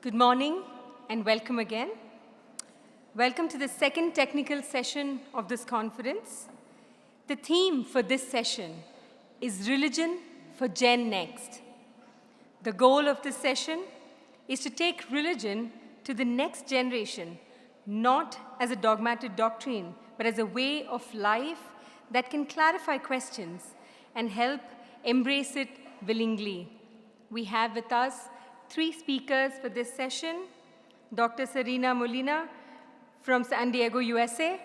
Good morning and welcome again. Welcome to the second technical session of this conference. The theme for this session is Religion for Gen Next. The goal of this session is to take religion to the next generation, not as a dogmatic doctrine, but as a way of life that can clarify questions and help embrace it willingly. We have with us three speakers for this session. Dr. Serena Molina from San Diego, USA.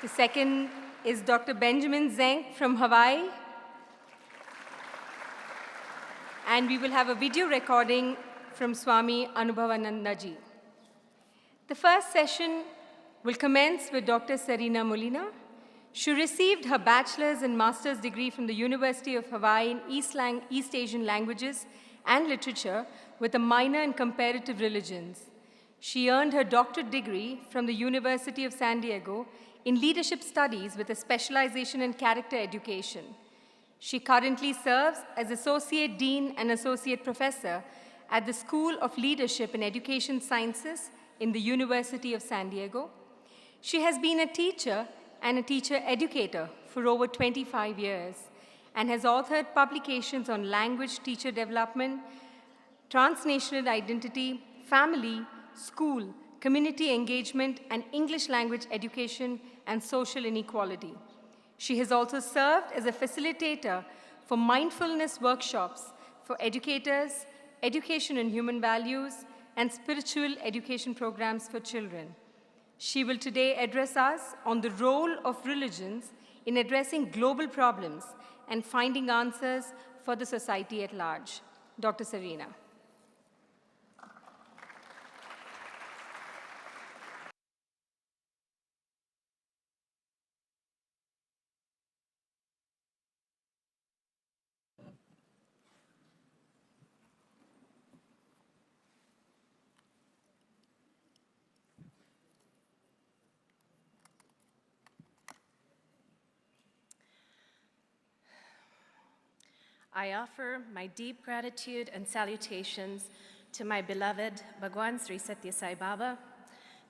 The second is Dr. Benjamin Zeng from Hawaii. And we will have a video recording from Swami Anubhavanandaji. The first session will commence with Dr. Serena Molina. She received her bachelor's and master's degree from the University of Hawaii in East Asian Languages and Literature with a minor in Comparative Religions. She earned her doctorate degree from the University of San Diego in Leadership Studies with a specialization in Character Education. She currently serves as Associate Dean and Associate Professor at the School of Leadership and Education Sciences in the University of San Diego. She has been a teacher and a teacher educator for over 25 years and has authored publications on language teacher development, transnational identity, family, school, community engagement, and English language education and social inequality. She has also served as a facilitator for mindfulness workshops for educators, education in human values, and spiritual education programs for children. She will today address us on the role of religions in addressing global problems and finding answers for the society at large. Dr. Serena. I offer my deep gratitude and salutations to my beloved Bhagwan Sri Sathya Sai Baba,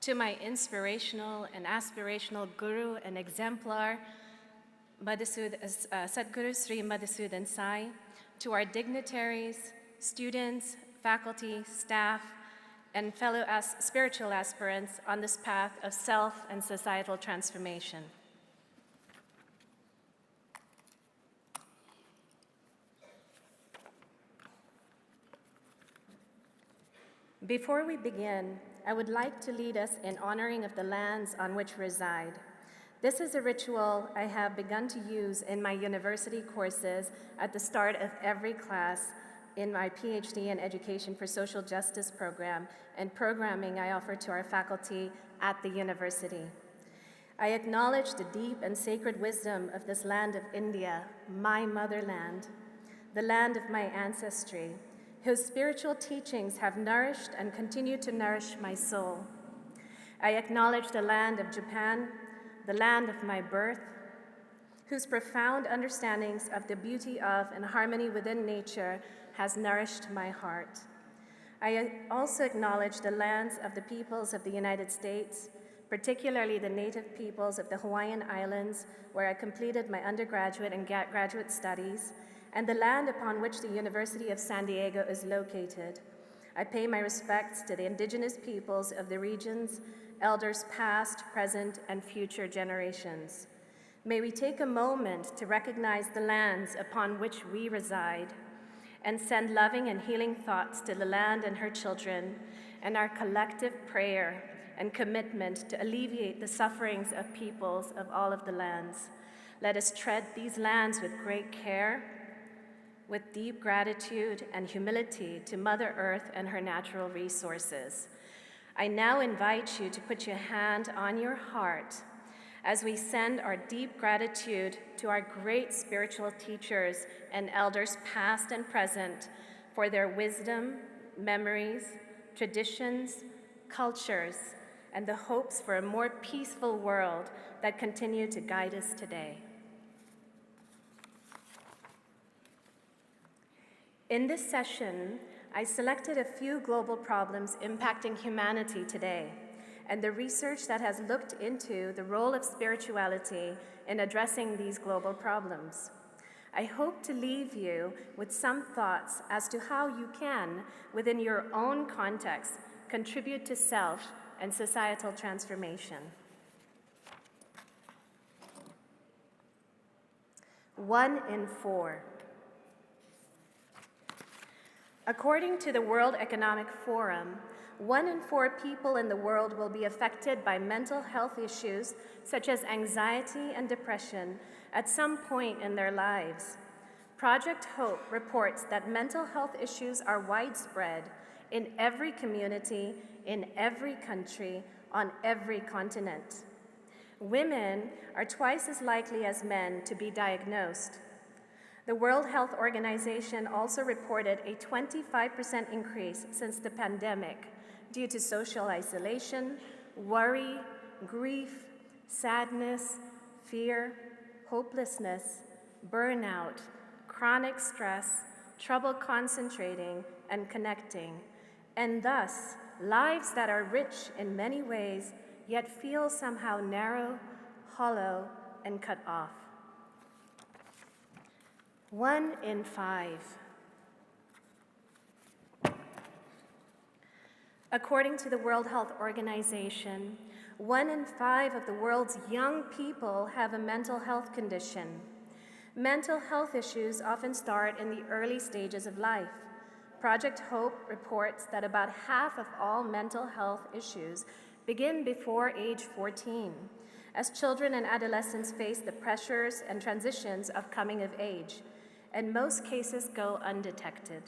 to my inspirational and aspirational guru and exemplar, Sadguru Sri Madhusudan Sai, to our dignitaries, students, faculty, staff, and fellow spiritual aspirants on this path of self and societal transformation. Before we begin, I would like to lead us in honoring of the lands on which we reside. This is a ritual I have begun to use in my university courses at the start of every class in my PhD in Education for Social Justice program and programming I offer to our faculty at the university. I acknowledge the deep and sacred wisdom of this land of India, my motherland, the land of my ancestry, whose spiritual teachings have nourished and continue to nourish my soul. I acknowledge the land of Japan, the land of my birth, whose profound understandings of the beauty of and harmony within nature has nourished my heart. I also acknowledge the lands of the peoples of the United States, particularly the native peoples of the Hawaiian Islands, where I completed my undergraduate and graduate studies, and the land upon which the University of San Diego is located. I pay my respects to the indigenous peoples of the regions, elders past, present, and future generations. May we take a moment to recognize the lands upon which we reside and send loving and healing thoughts to the land and her children, and our collective prayer and commitment to alleviate the sufferings of peoples of all of the lands. Let us tread these lands with great care, with deep gratitude and humility to Mother Earth and her natural resources. I now invite you to put your hand on your heart as we send our deep gratitude to our great spiritual teachers and elders past and present for their wisdom, memories, traditions, cultures, and the hopes for a more peaceful world that continue to guide us today. In this session, I selected a few global problems impacting humanity today, and the research that has looked into the role of spirituality in addressing these global problems. I hope to leave you with some thoughts as to how you can, within your own context, contribute to self and societal transformation. 1 in 4. According to the World Economic Forum, 1 in 4 people in the world will be affected by mental health issues such as anxiety and depression at some point in their lives. Project Hope reports that mental health issues are widespread in every community, in every country, on every continent. Women are twice as likely as men to be diagnosed. The World Health Organization also reported a 25% increase since the pandemic due to social isolation, worry, grief, sadness, fear, hopelessness, burnout, chronic stress, trouble concentrating and connecting, and thus lives that are rich in many ways yet feel somehow narrow, hollow, and cut off. 1 in 5. According to the World Health Organization, 1 in 5 of the world's young people have a mental health condition. Mental health issues often start in the early stages of life. Project Hope reports that about half of all mental health issues begin before age 14, as children and adolescents face the pressures and transitions of coming of age, and most cases go undetected.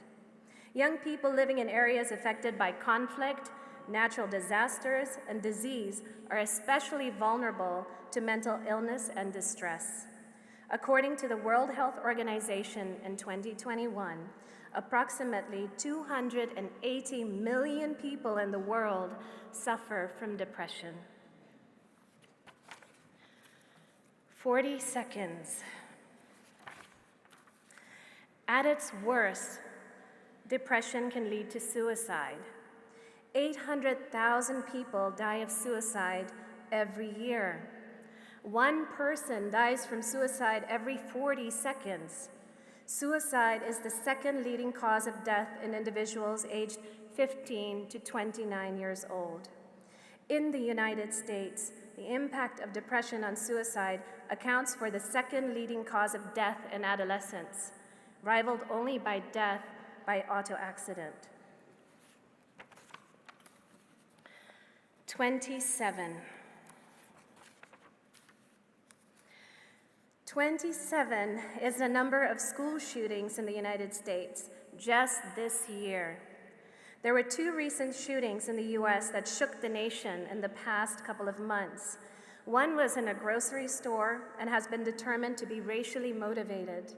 Young people living in areas affected by conflict, natural disasters, and disease are especially vulnerable to mental illness and distress. According to the World Health Organization in 2021, approximately 280 million people in the world suffer from depression. 40 seconds. At its worst, depression can lead to suicide. 800,000 people die of suicide every year. 1 person dies from suicide every 40 seconds. Suicide is the second leading cause of death in individuals aged 15 to 29 years old. In the United States, the impact of depression on suicide accounts for the second leading cause of death in adolescents, rivaled only by death by auto accident. 27. 27 is the number of school shootings in the United States just this year. There were 2 recent shootings in the US that shook the nation in the past couple of months. One was in a grocery store and has been determined to be racially motivated.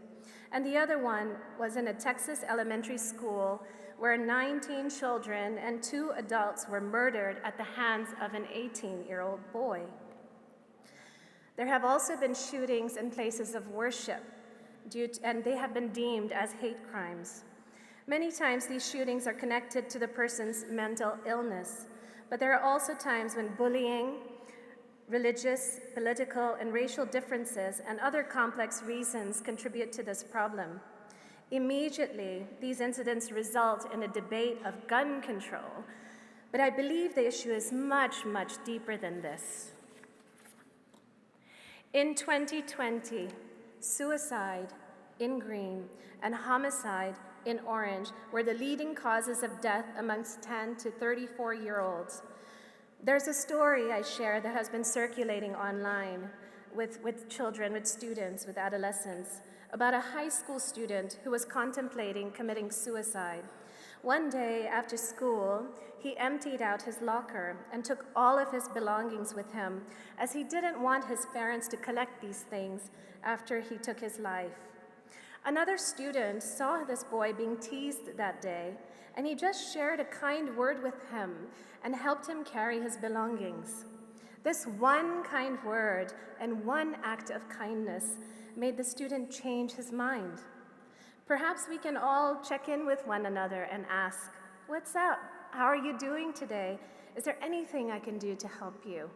And the other one was in a Texas elementary school where 19 children and 2 adults were murdered at the hands of an 18-year-old boy. There have also been shootings in places of worship, and they have been deemed as hate crimes. Many times these shootings are connected to the person's mental illness, but there are also times when bullying, religious, political, and racial differences and other complex reasons contribute to this problem. Immediately, these incidents result in a debate of gun control, but I believe the issue is much, much deeper than this. In 2020, suicide in green and homicide in orange were the leading causes of death amongst 10 to 34-year-olds. There's a story I share that has been circulating online with children, with students, with adolescents, about a high school student who was contemplating committing suicide. One day after school, he emptied out his locker and took all of his belongings with him, as he didn't want his parents to collect these things after he took his life. Another student saw this boy being teased that day, and he just shared a kind word with him and helped him carry his belongings. This one kind word and one act of kindness made the student change his mind. Perhaps we can all check in with one another and ask, "What's up? How are you doing today? Is there anything I can do to help you?"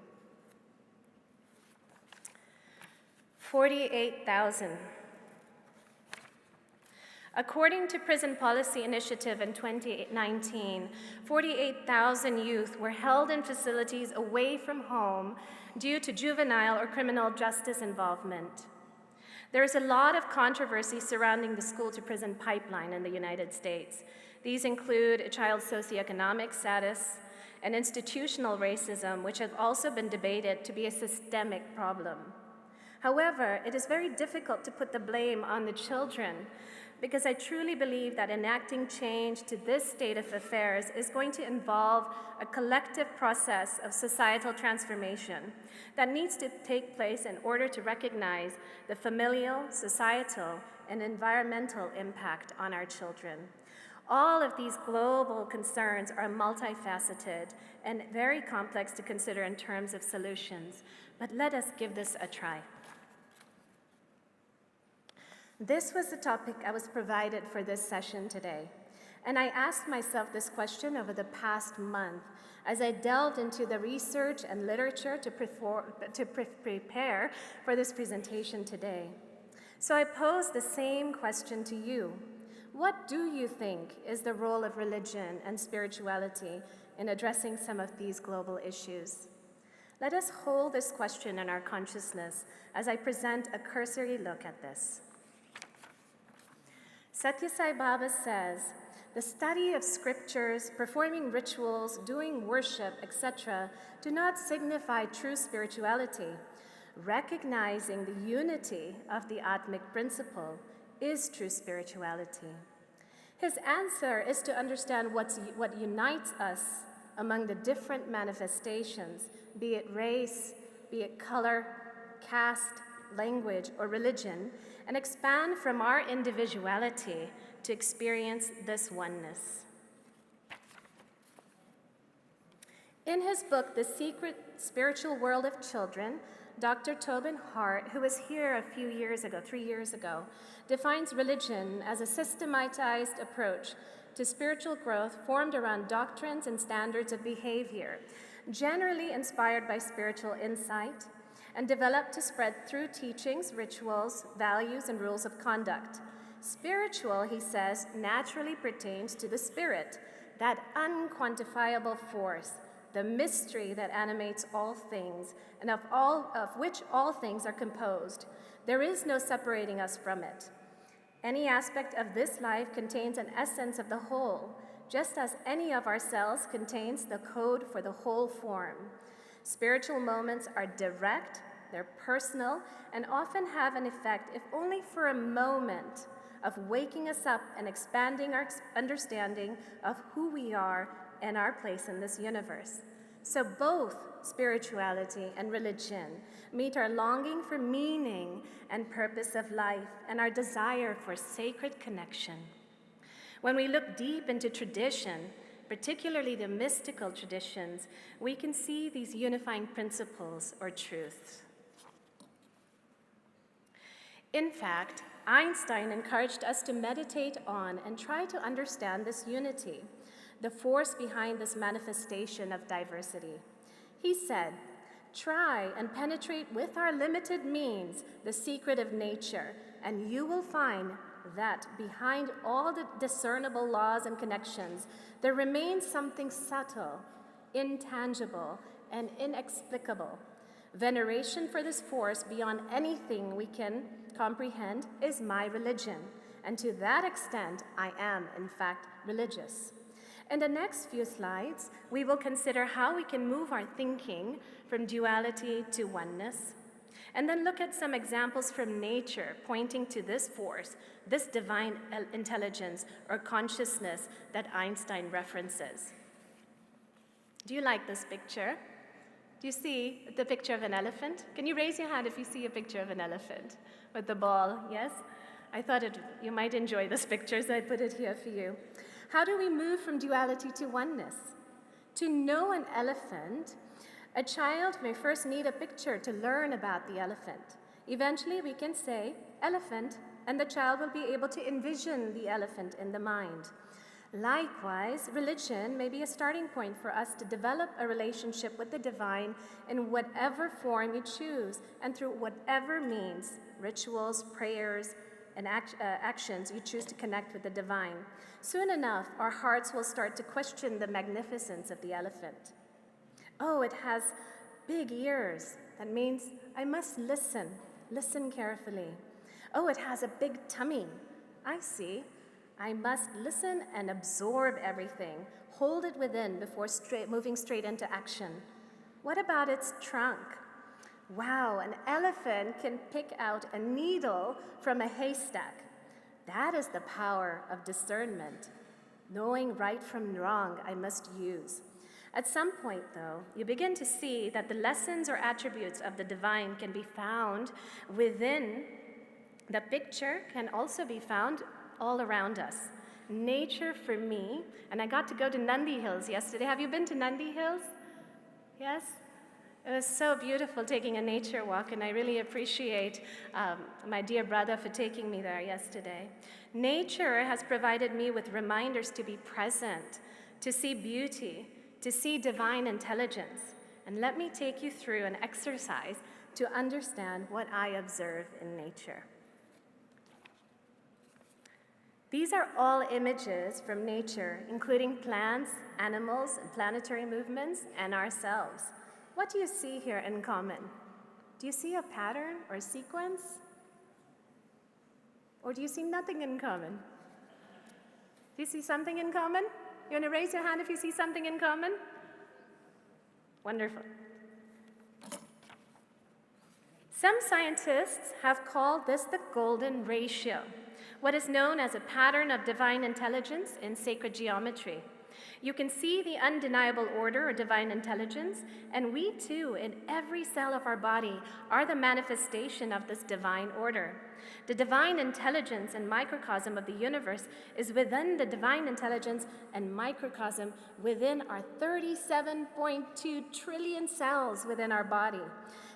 48,000. According to Prison Policy Initiative in 2019, 48,000 youth were held in facilities away from home due to juvenile or criminal justice involvement. There is a lot of controversy surrounding the school-to-prison pipeline in the United States. These include a child's socioeconomic status and institutional racism, which have also been debated to be a systemic problem. However, it is very difficult to put the blame on the children, because I truly believe that enacting change to this state of affairs is going to involve a collective process of societal transformation that needs to take place in order to recognize the familial, societal, and environmental impact on our children. All of these global concerns are multifaceted and very complex to consider in terms of solutions, but let us give this a try. This was the topic I was provided for this session today, and I asked myself this question over the past month as I delved into the research and literature to prepare for this presentation today. So I pose the same question to you. What do you think is the role of religion and spirituality in addressing some of these global issues? Let us hold this question in our consciousness as I present a cursory look at this. Sathya Sai Baba says, "The study of scriptures, performing rituals, doing worship, etc., do not signify true spirituality. Recognizing the unity of the Atmic principle is true spirituality." His answer is to understand what unites us among the different manifestations, be it race, be it color, caste, language, or religion, and expand from our individuality to experience this oneness. In his book, The Secret Spiritual World of Children, Dr. Tobin Hart, who was here a few years ago, 3 years ago, defines religion as a systematized approach to spiritual growth formed around doctrines and standards of behavior, generally inspired by spiritual insight, and developed to spread through teachings, rituals, values, and rules of conduct. Spiritual, he says, naturally pertains to the spirit, that unquantifiable force, the mystery that animates all things, and of which all things are composed. There is no separating us from it. Any aspect of this life contains an essence of the whole, just as any of our cells contains the code for the whole form. Spiritual moments are direct, they're personal, and often have an effect, if only for a moment, of waking us up and expanding our understanding of who we are and our place in this universe. So both spirituality and religion meet our longing for meaning and purpose of life and our desire for sacred connection. When we look deep into tradition, particularly the mystical traditions, we can see these unifying principles or truths. In fact, Einstein encouraged us to meditate on and try to understand this unity, the force behind this manifestation of diversity. He said, "Try and penetrate with our limited means the secret of nature, and you will find that behind all the discernible laws and connections, there remains something subtle, intangible, and inexplicable. Veneration for this force beyond anything we can comprehend is my religion, and to that extent, I am, in fact, religious." In the next few slides, we will consider how we can move our thinking from duality to oneness, and then look at some examples from nature pointing to this force, this divine intelligence or consciousness that Einstein references. Do you like this picture? Do you see the picture of an elephant? Can you raise your hand if you see a picture of an elephant with the ball? Yes? I thought you might enjoy this picture, so I put it here for you. How do we move from duality to oneness? To know an elephant, a child may first need a picture to learn about the elephant. Eventually, we can say, "Elephant, and the child will be able to envision the elephant in the mind. Likewise, religion may be a starting point for us to develop a relationship with the divine in whatever form you choose and through whatever means, rituals, prayers, and actions you choose to connect with the divine. Soon enough, our hearts will start to question the magnificence of the elephant. Oh, it has big ears. That means I must listen carefully. Oh, it has a big tummy. I see. I must listen and absorb everything, hold it within before moving straight into action. What about its trunk? Wow, an elephant can pick out a needle from a haystack. That is the power of discernment. Knowing right from wrong, I must use. At some point, though, you begin to see that the lessons or attributes of the divine can be found within the picture, can also be found all around us. Nature for me, and I got to go to Nandi Hills yesterday. Have you been to Nandi Hills? Yes? It was so beautiful taking a nature walk, and I really appreciate my dear brother for taking me there yesterday. Nature has provided me with reminders to be present, to see beauty, to see divine intelligence. And let me take you through an exercise to understand what I observe in nature. These are all images from nature, including plants, animals, and planetary movements, and ourselves. What do you see here in common? Do you see a pattern or sequence? Or do you see nothing in common? Do you see something in common? You want to raise your hand if you see something in common? Wonderful. Some scientists have called this the golden ratio, what is known as a pattern of divine intelligence in sacred geometry. You can see the undeniable order or divine intelligence, and we too, in every cell of our body, are the manifestation of this divine order. The divine intelligence and microcosm of the universe is within the divine intelligence and microcosm within our 37.2 trillion cells within our body.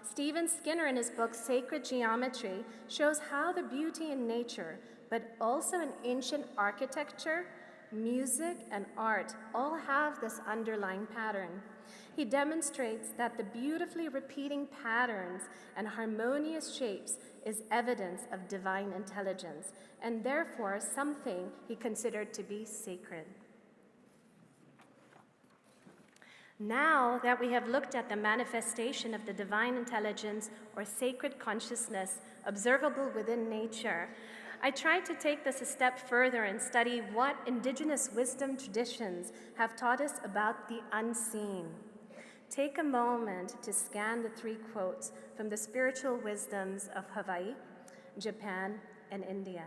Stephen Skinner, in his book Sacred Geometry, shows how the beauty in nature, but also in ancient architecture, music, and art all have this underlying pattern. He demonstrates that the beautifully repeating patterns and harmonious shapes is evidence of divine intelligence, and therefore something he considered to be sacred. Now that we have looked at the manifestation of the divine intelligence or sacred consciousness observable within nature, I tried to take this a step further and study what indigenous wisdom traditions have taught us about the unseen. Take a moment to scan the 3 quotes from the spiritual wisdoms of Hawaii, Japan, and India.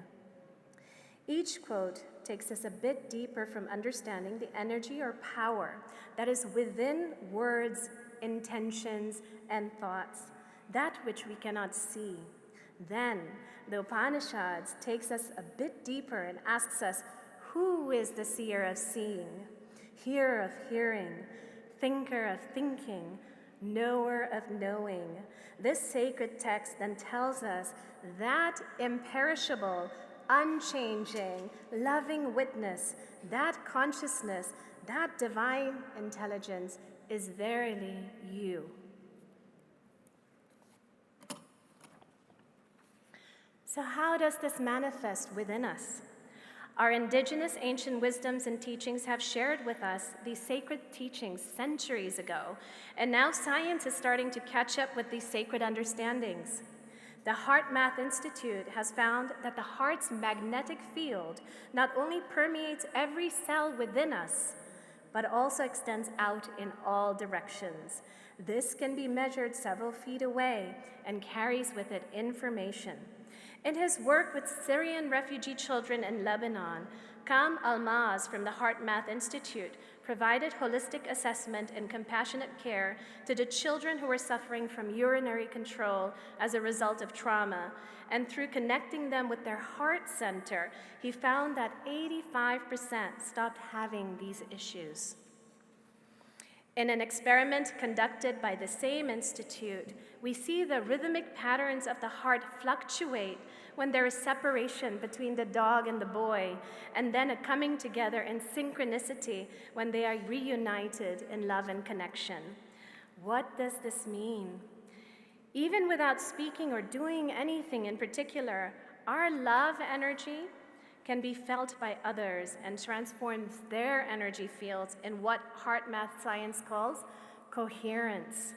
Each quote takes us a bit deeper from understanding the energy or power that is within words, intentions, and thoughts, that which we cannot see. Then, the Upanishads takes us a bit deeper and asks us, who is the seer of seeing, hearer of hearing, thinker of thinking, knower of knowing? This sacred text then tells us that imperishable, unchanging, loving witness, that consciousness, that divine intelligence is verily you. So how does this manifest within us? Our indigenous ancient wisdoms and teachings have shared with us these sacred teachings centuries ago, and now science is starting to catch up with these sacred understandings. The Heart Math Institute has found that the heart's magnetic field not only permeates every cell within us, but also extends out in all directions. This can be measured several feet away and carries with it information. In his work with Syrian refugee children in Lebanon, Kam Almaz from the Heart Math Institute provided holistic assessment and compassionate care to the children who were suffering from urinary control as a result of trauma. And through connecting them with their heart center, he found that 85% stopped having these issues. In an experiment conducted by the same institute, we see the rhythmic patterns of the heart fluctuate when there is separation between the dog and the boy, and then a coming together in synchronicity when they are reunited in love and connection. What does this mean? Even without speaking or doing anything in particular, our love energy can be felt by others and transforms their energy fields in what heart math science calls coherence.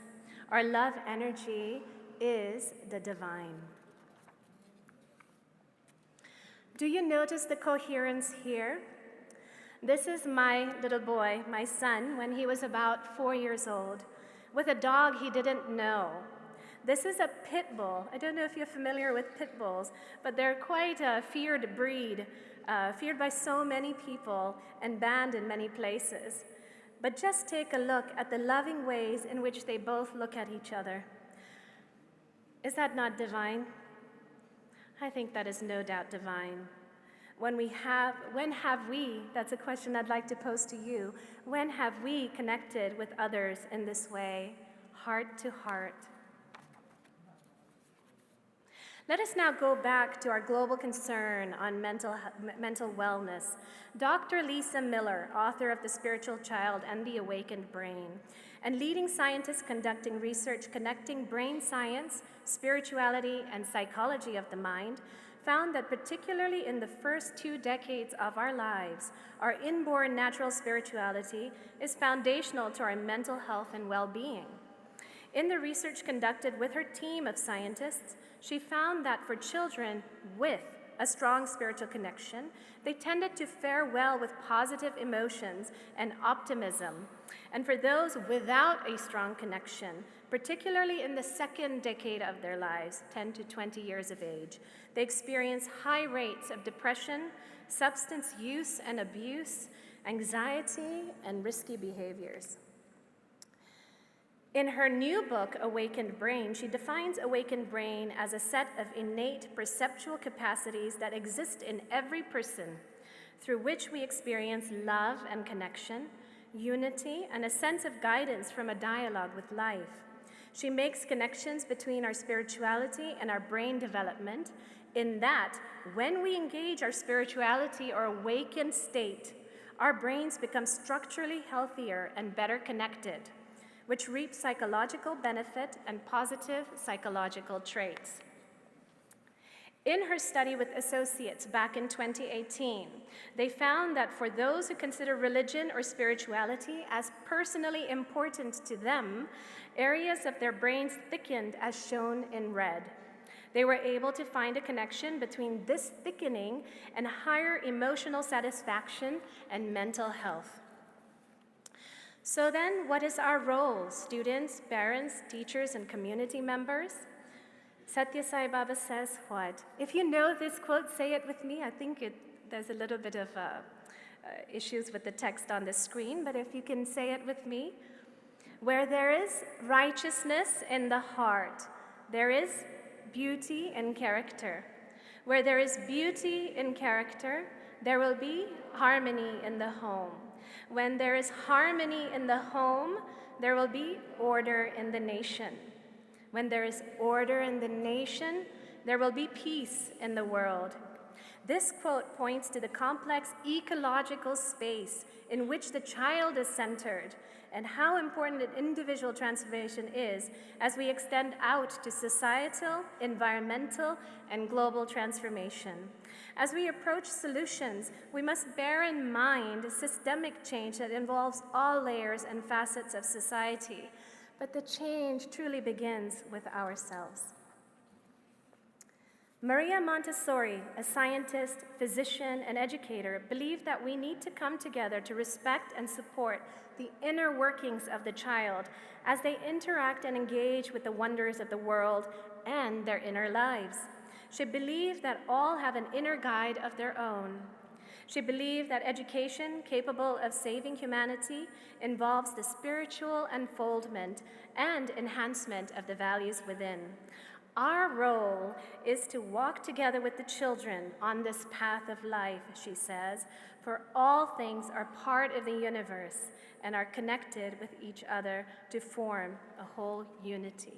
Our love energy is the divine. Do you notice the coherence here? This is my little boy, my son, when he was about 4 years old, with a dog he didn't know. This is a pit bull. I don't know if you're familiar with pit bulls, but they're quite a feared breed, feared by so many people and banned in many places. But just take a look at the loving ways in which they both look at each other. Is that not divine? I think that is no doubt divine. When have we, that's a question I'd like to pose to you, when have we connected with others in this way, heart to heart? Let us now go back to our global concern on mental wellness. Dr. Lisa Miller, author of The Spiritual Child and the Awakened Brain, and leading scientist conducting research connecting brain science, spirituality, and psychology of the mind, found that particularly in the first 2 decades of our lives, our inborn natural spirituality is foundational to our mental health and well-being. In the research conducted with her team of scientists, she found that for children with a strong spiritual connection, they tended to fare well with positive emotions and optimism. And for those without a strong connection, particularly in the second decade of their lives, 10 to 20 years of age, they experience high rates of depression, substance use and abuse, anxiety, and risky behaviors. In her new book, Awakened Brain, she defines awakened brain as a set of innate perceptual capacities that exist in every person, through which we experience love and connection, unity, and a sense of guidance from a dialogue with life. She makes connections between our spirituality and our brain development, in that when we engage our spirituality or awakened state, our brains become structurally healthier and better connected, which reap psychological benefit and positive psychological traits. In her study with associates back in 2018, they found that for those who consider religion or spirituality as personally important to them, areas of their brains thickened as shown in red. They were able to find a connection between this thickening and higher emotional satisfaction and mental health. So then, what is our role, students, parents, teachers, and community members? Satya Sai Baba says what? If you know this quote, say it with me. I think there's a little bit of issues with the text on the screen, but if you can say it with me. Where there is righteousness in the heart, there is beauty in character. Where there is beauty in character, there will be harmony in the home. When there is harmony in the home, there will be order in the nation. When there is order in the nation, there will be peace in the world. This quote points to the complex ecological space in which the child is centered and how important an individual transformation is as we extend out to societal, environmental, and global transformation. As we approach solutions, we must bear in mind systemic change that involves all layers and facets of society, but the change truly begins with ourselves. Maria Montessori, a scientist, physician, and educator, believed that we need to come together to respect and support the inner workings of the child as they interact and engage with the wonders of the world and their inner lives. She believed that all have an inner guide of their own. She believed that education capable of saving humanity involves the spiritual unfoldment and enhancement of the values within. Our role is to walk together with the children on this path of life, she says, for all things are part of the universe and are connected with each other to form a whole unity.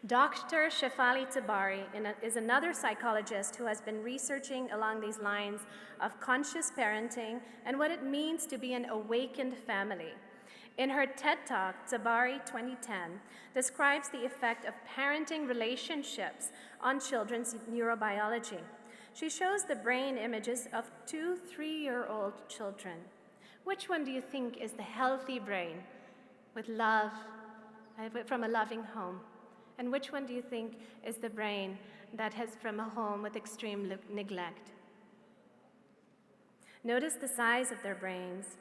Dr. Shefali Tabari is another psychologist who has been researching along these lines of conscious parenting and what it means to be an awakened family. In her TED Talk, Tabari 2010 describes the effect of parenting relationships on children's neurobiology. She shows the brain images of 2 3-year-old children. Which one do you think is the healthy brain with love, from a loving home? And which one do you think is the brain that has from a home with extreme neglect? Notice the size of their brains.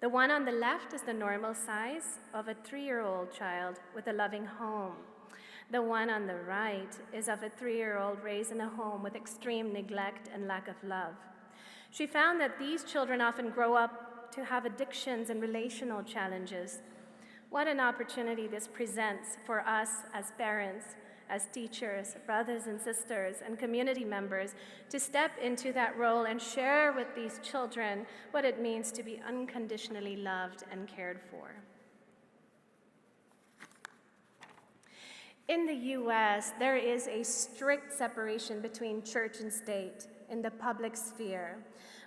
The one on the left is the normal size of a 3-year-old child with a loving home. The one on the right is of a 3-year-old raised in a home with extreme neglect and lack of love. She found that these children often grow up to have addictions and relational challenges. What an opportunity this presents for us as parents, as teachers, brothers and sisters, and community members to step into that role and share with these children what it means to be unconditionally loved and cared for. In the US, there is a strict separation between church and state in the public sphere,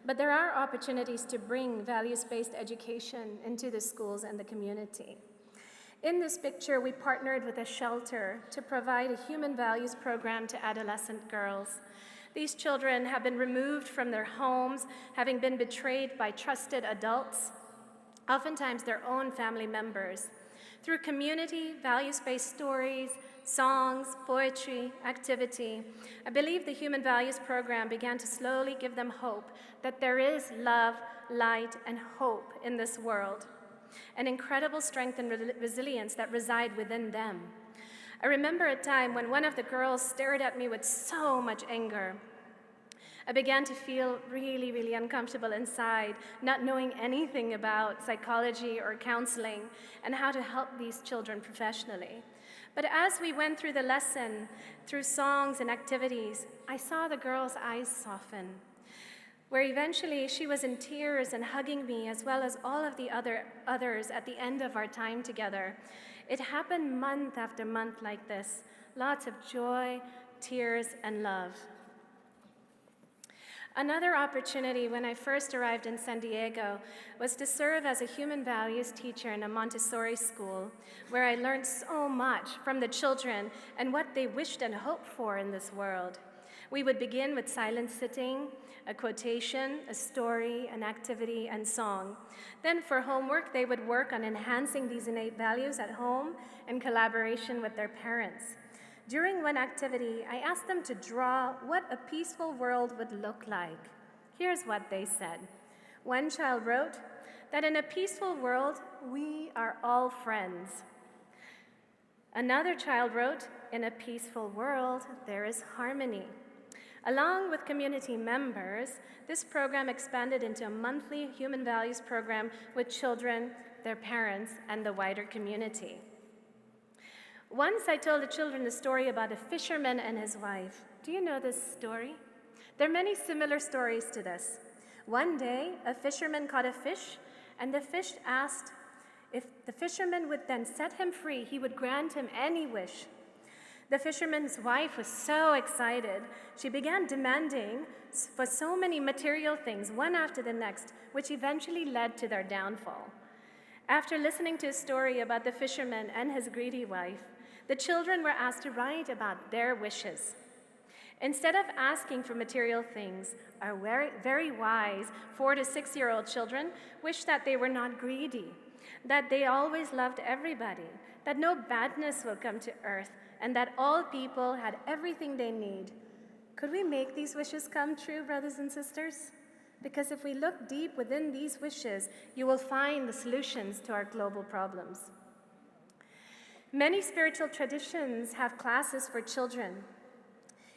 but there are opportunities to bring values-based education into the schools and the community. In this picture, we partnered with a shelter to provide a human values program to adolescent girls. These children have been removed from their homes, having been betrayed by trusted adults, oftentimes their own family members. Through community, values-based stories, songs, poetry, activity, I believe the Human Values Program began to slowly give them hope that there is love, light, and hope in this world, an incredible strength and resilience that reside within them. I remember a time when one of the girls stared at me with so much anger. I began to feel really, really uncomfortable inside, not knowing anything about psychology or counseling and how to help these children professionally. But as we went through the lesson, through songs and activities, I saw the girl's eyes soften, where eventually she was in tears and hugging me, as well as all of the others at the end of our time together. It happened month after month like this, lots of joy, tears, and love. Another opportunity when I first arrived in San Diego was to serve as a human values teacher in a Montessori school, where I learned so much from the children and what they wished and hoped for in this world. We would begin with silent sitting, a quotation, a story, an activity, and song. Then for homework, they would work on enhancing these innate values at home in collaboration with their parents. During one activity, I asked them to draw what a peaceful world would look like. Here's what they said. One child wrote that in a peaceful world, we are all friends. Another child wrote, in a peaceful world, there is harmony. Along with community members, this program expanded into a monthly human values program with children, their parents, and the wider community. Once I told the children a story about a fisherman and his wife. Do you know this story? There are many similar stories to this. One day, a fisherman caught a fish, and the fish asked if the fisherman would then set him free, he would grant him any wish. The fisherman's wife was so excited. She began demanding for so many material things, one after the next, which eventually led to their downfall. After listening to a story about the fisherman and his greedy wife, the children were asked to write about their wishes. Instead of asking for material things, our very wise 4 to 6-year-old children wished that they were not greedy, that they always loved everybody, that no badness will come to earth, and that all people had everything they need. Could we make these wishes come true, brothers and sisters? Because if we look deep within these wishes, you will find the solutions to our global problems. Many spiritual traditions have classes for children.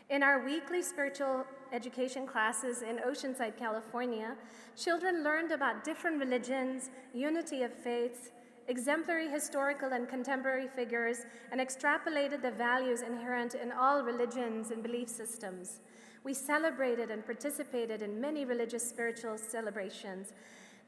In our weekly spiritual education classes in Oceanside, California, children learned about different religions, unity of faiths, exemplary historical and contemporary figures, and extrapolated the values inherent in all religions and belief systems. We celebrated and participated in many religious spiritual celebrations.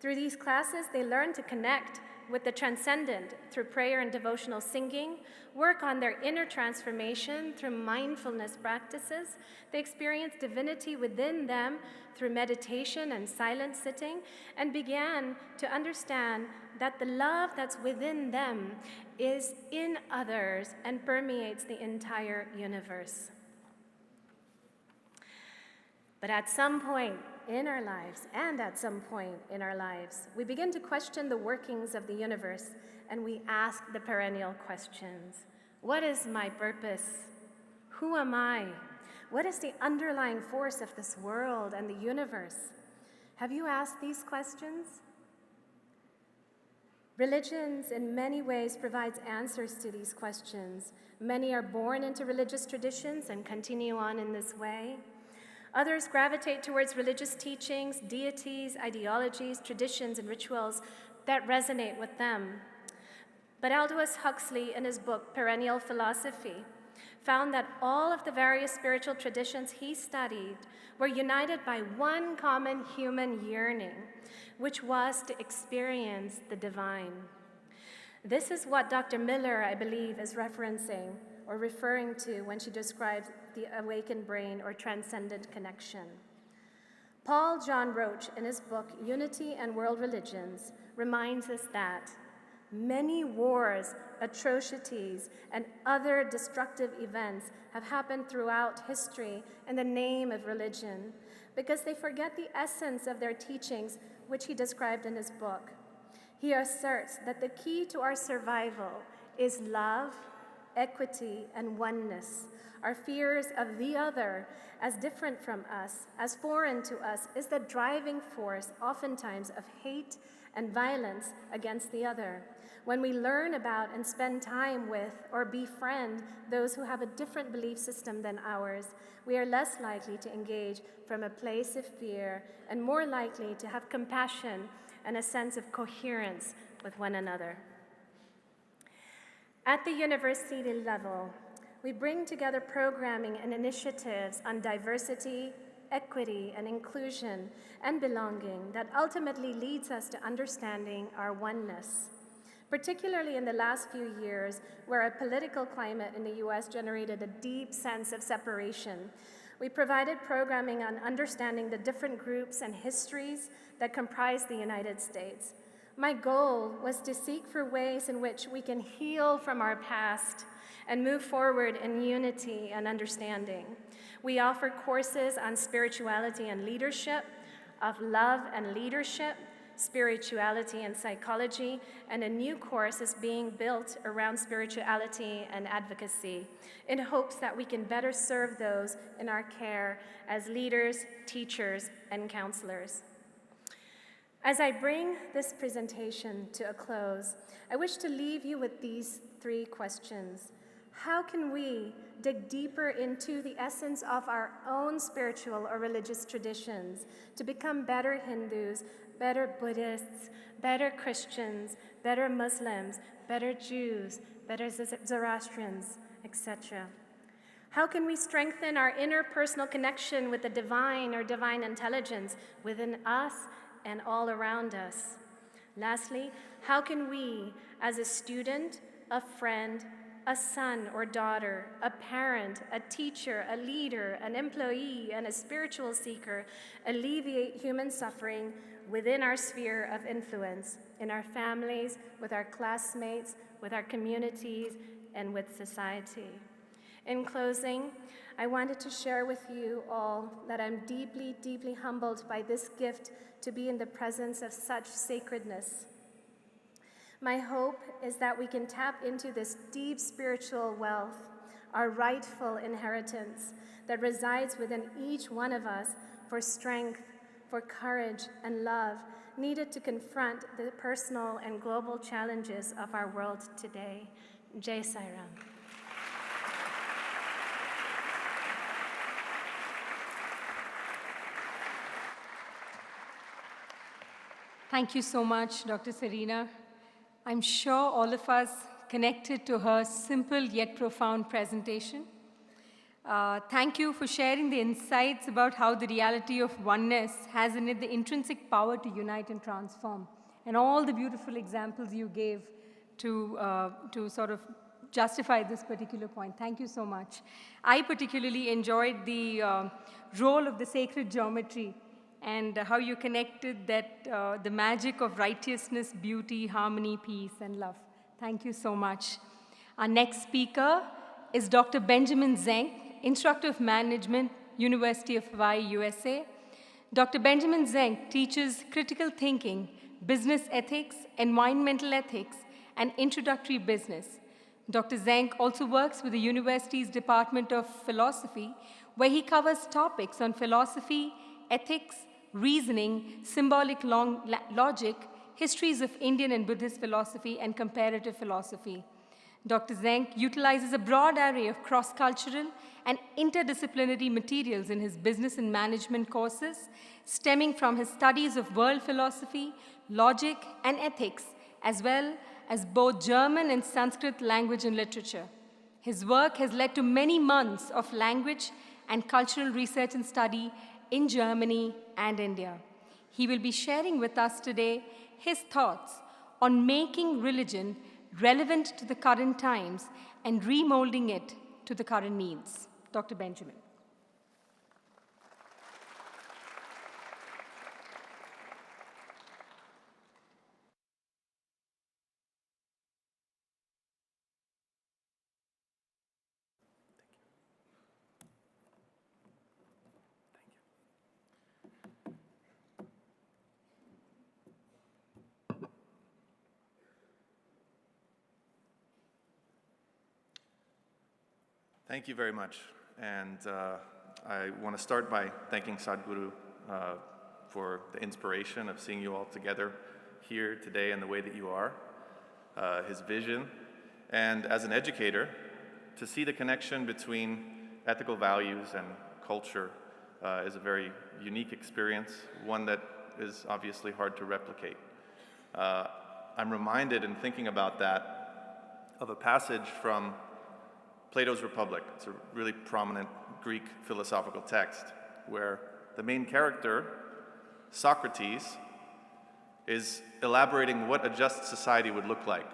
Through these classes, they learned to connect with the transcendent through prayer and devotional singing, work on their inner transformation through mindfulness practices. They experience divinity within them through meditation and silent sitting, and began to understand that the love that's within them is in others and permeates the entire universe. But at some point in our lives, we begin to question the workings of the universe, and we ask the perennial questions. What is my purpose? Who am I? What is the underlying force of this world and the universe? Have you asked these questions? Religions in many ways provides answers to these questions. Many are born into religious traditions and continue on in this way. Others gravitate towards religious teachings, deities, ideologies, traditions, and rituals that resonate with them. But Aldous Huxley, in his book Perennial Philosophy, found that all of the various spiritual traditions he studied were united by one common human yearning, which was to experience the divine. This is what Dr. Miller, I believe, is referencing or referring to when she describes the awakened brain or transcendent connection. Paul John Roach, in his book Unity and World Religions, reminds us that many wars, atrocities, and other destructive events have happened throughout history in the name of religion because they forget the essence of their teachings, which he described in his book. He asserts that the key to our survival is love, equity, and oneness. Our fears of the other as different from us, as foreign to us, is the driving force, oftentimes, of hate and violence against the other. When we learn about and spend time with or befriend those who have a different belief system than ours, we are less likely to engage from a place of fear and more likely to have compassion and a sense of coherence with one another. At the university level, we bring together programming and initiatives on diversity, equity, and inclusion and belonging that ultimately leads us to understanding our oneness. Particularly in the last few years, where our political climate in the US generated a deep sense of separation, we provided programming on understanding the different groups and histories that comprise the United States. My goal was to seek for ways in which we can heal from our past and move forward in unity and understanding. We offer courses on spirituality and leadership, of love and leadership, spirituality and psychology, and a new course is being built around spirituality and advocacy in hopes that we can better serve those in our care as leaders, teachers, and counselors. As I bring this presentation to a close, I wish to leave you with these three questions. How can we dig deeper into the essence of our own spiritual or religious traditions to become better Hindus, better Buddhists, better Christians, better Muslims, better Jews, better Zoroastrians, etc.? How can we strengthen our interpersonal connection with the divine or divine intelligence within us and all around us? Lastly, how can we, as a student, a friend, a son or daughter, a parent, a teacher, a leader, an employee, and a spiritual seeker, alleviate human suffering within our sphere of influence, in our families, with our classmates, with our communities, and with society? In closing, I wanted to share with you all that I'm deeply, deeply humbled by this gift to be in the presence of such sacredness. My hope is that we can tap into this deep spiritual wealth, our rightful inheritance that resides within each one of us for strength, for courage, and love needed to confront the personal and global challenges of our world today. Jai Sai Ram. Thank you so much, Dr. Serena. I'm sure all of us connected to her simple yet profound presentation. Thank you for sharing the insights about how the reality of oneness has in it the intrinsic power to unite and transform. and all the beautiful examples you gave to sort of justify this particular point. Thank you so much. I particularly enjoyed the role of the sacred geometry and how you connected that the magic of righteousness, beauty, harmony, peace, and love. Thank you so much. Our next speaker is Dr. Benjamin Zenk, Instructor of Management, University of Hawaii, USA. Dr. Benjamin Zenk teaches critical thinking, business ethics, environmental ethics, and introductory business. Dr. Zenk also works with the university's Department of Philosophy, where he covers topics on philosophy, ethics, reasoning, symbolic logic, histories of Indian and Buddhist philosophy, and comparative philosophy. Dr. Zenk utilizes a broad array of cross-cultural and interdisciplinary materials in his business and management courses, stemming from his studies of world philosophy, logic, and ethics, as well as both German and Sanskrit language and literature. His work has led to many months of language and cultural research and study in Germany and India. He will be sharing with us today his thoughts on making religion relevant to the current times and remolding it to the current needs. Dr. Benjamin. Thank you very much. And I want to start by thanking Sadguru for the inspiration of seeing you all together here today in the way that you are, his vision, and as an educator, to see the connection between ethical values and culture is a very unique experience, one that is obviously hard to replicate. I'm reminded in thinking about that of a passage from Plato's Republic. It's a really prominent Greek philosophical text where the main character, Socrates, is elaborating what a just society would look like.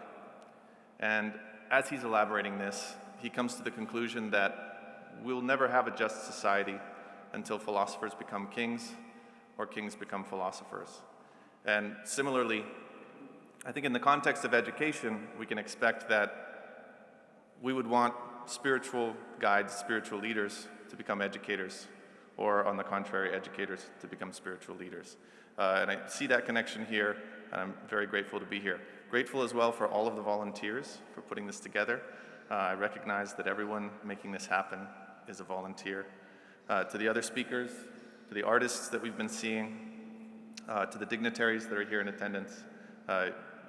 And as he's elaborating this, he comes to the conclusion that we'll never have a just society until philosophers become kings or kings become philosophers. And similarly, I think in the context of education, we can expect that we would want spiritual guides, spiritual leaders to become educators, or on the contrary, educators to become spiritual leaders. And I see that connection here, and I'm very grateful to be here. Grateful as well for all of the volunteers for putting this together. I recognize that everyone making this happen is a volunteer. To the other speakers, to the artists that we've been seeing, to the dignitaries that are here in attendance,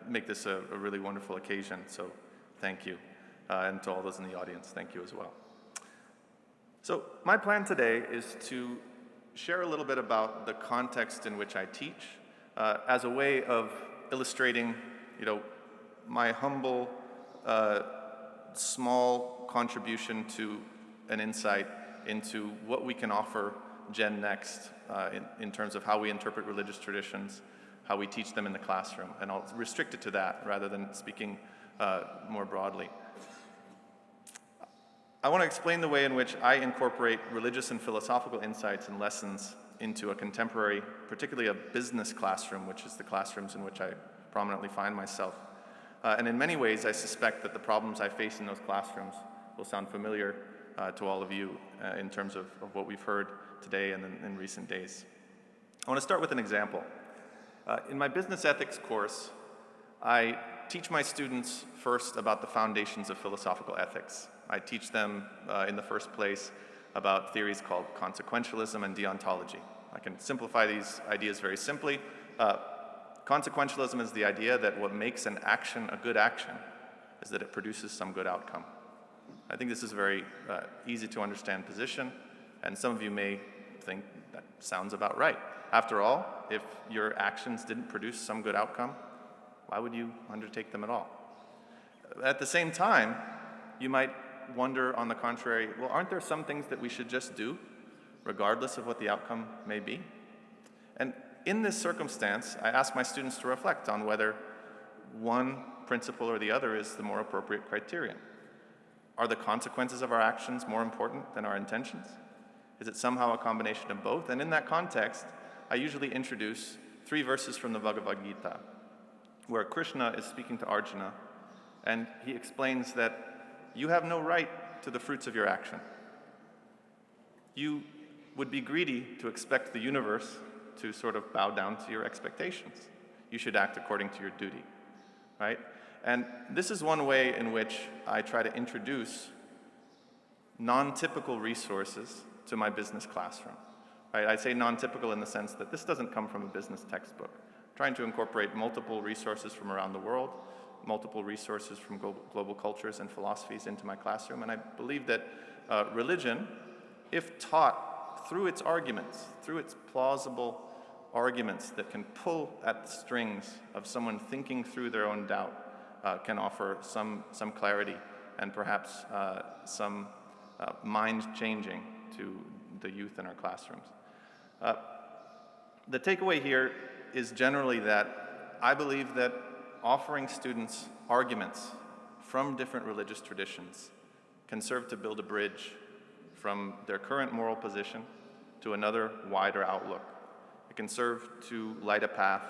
make this a really wonderful occasion, so thank you. And to all those in the audience, thank you as well. So my plan today is to share a little bit about the context in which I teach as a way of illustrating, my humble, small contribution to an insight into what we can offer Gen Next in terms of how we interpret religious traditions, how we teach them in the classroom. And I'll restrict it to that rather than speaking more broadly. I want to explain the way in which I incorporate religious and philosophical insights and lessons into a contemporary, particularly a business classroom, which is the classrooms in which I prominently find myself. And in many ways, I suspect that the problems I face in those classrooms will sound familiar to all of you in terms of what we've heard today and in recent days. I want to start with an example. In my business ethics course, I teach my students first about the foundations of philosophical ethics. I teach them in the first place about theories called consequentialism and deontology. I can simplify these ideas very simply. Consequentialism is the idea that what makes an action a good action is that it produces some good outcome. I think this is a very easy to understand position, and some of you may think that sounds about right. After all, if your actions didn't produce some good outcome, why would you undertake them at all? At the same time, you might wonder, on the contrary, well, aren't there some things that we should just do, regardless of what the outcome may be? And in this circumstance, I ask my students to reflect on whether one principle or the other is the more appropriate criterion. Are the consequences of our actions more important than our intentions? Is it somehow a combination of both? And in that context, I usually introduce 3 verses from the Bhagavad Gita, where Krishna is speaking to Arjuna, and he explains that you have no right to the fruits of your action. You would be greedy to expect the universe to sort of bow down to your expectations. You should act according to your duty, right? And this is one way in which I try to introduce non-typical resources to my business classroom. Right? I say non-typical in the sense that this doesn't come from a business textbook. I'm trying to incorporate multiple resources from around the world, multiple resources from global cultures and philosophies into my classroom, and I believe that religion, if taught through its arguments, through its plausible arguments that can pull at the strings of someone thinking through their own doubt, can offer some clarity and perhaps some mind changing to the youth in our classrooms. The takeaway here is generally that I believe that offering students arguments from different religious traditions can serve to build a bridge from their current moral position to another wider outlook. It can serve to light a path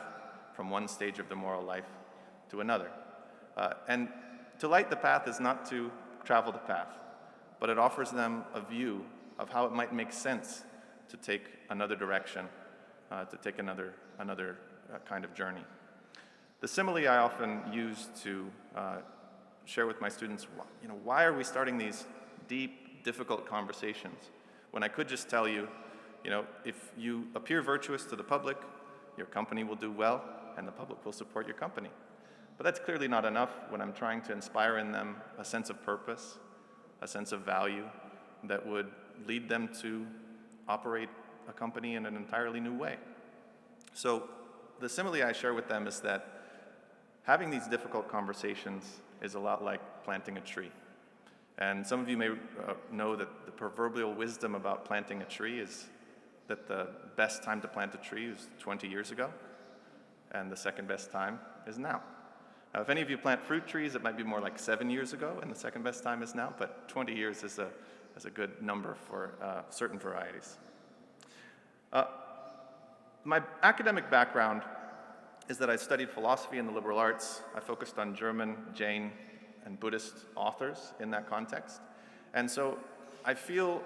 from one stage of the moral life to another. And to light the path is not to travel the path, but it offers them a view of how it might make sense to take another direction, to take another kind of journey. The simile I often use to share with my students, why are we starting these deep, difficult conversations when I could just tell you, if you appear virtuous to the public, your company will do well and the public will support your company. But that's clearly not enough when I'm trying to inspire in them a sense of purpose, a sense of value that would lead them to operate a company in an entirely new way. So the simile I share with them is that having these difficult conversations is a lot like planting a tree. And some of you may know that the proverbial wisdom about planting a tree is that the best time to plant a tree was 20 years ago, and the second best time is now. Now, if any of you plant fruit trees, it might be more like 7 years ago, and the second best time is now, but 20 years is a good number for certain varieties. My academic background is that I studied philosophy and the liberal arts. I focused on German, Jain, and Buddhist authors in that context. And so I feel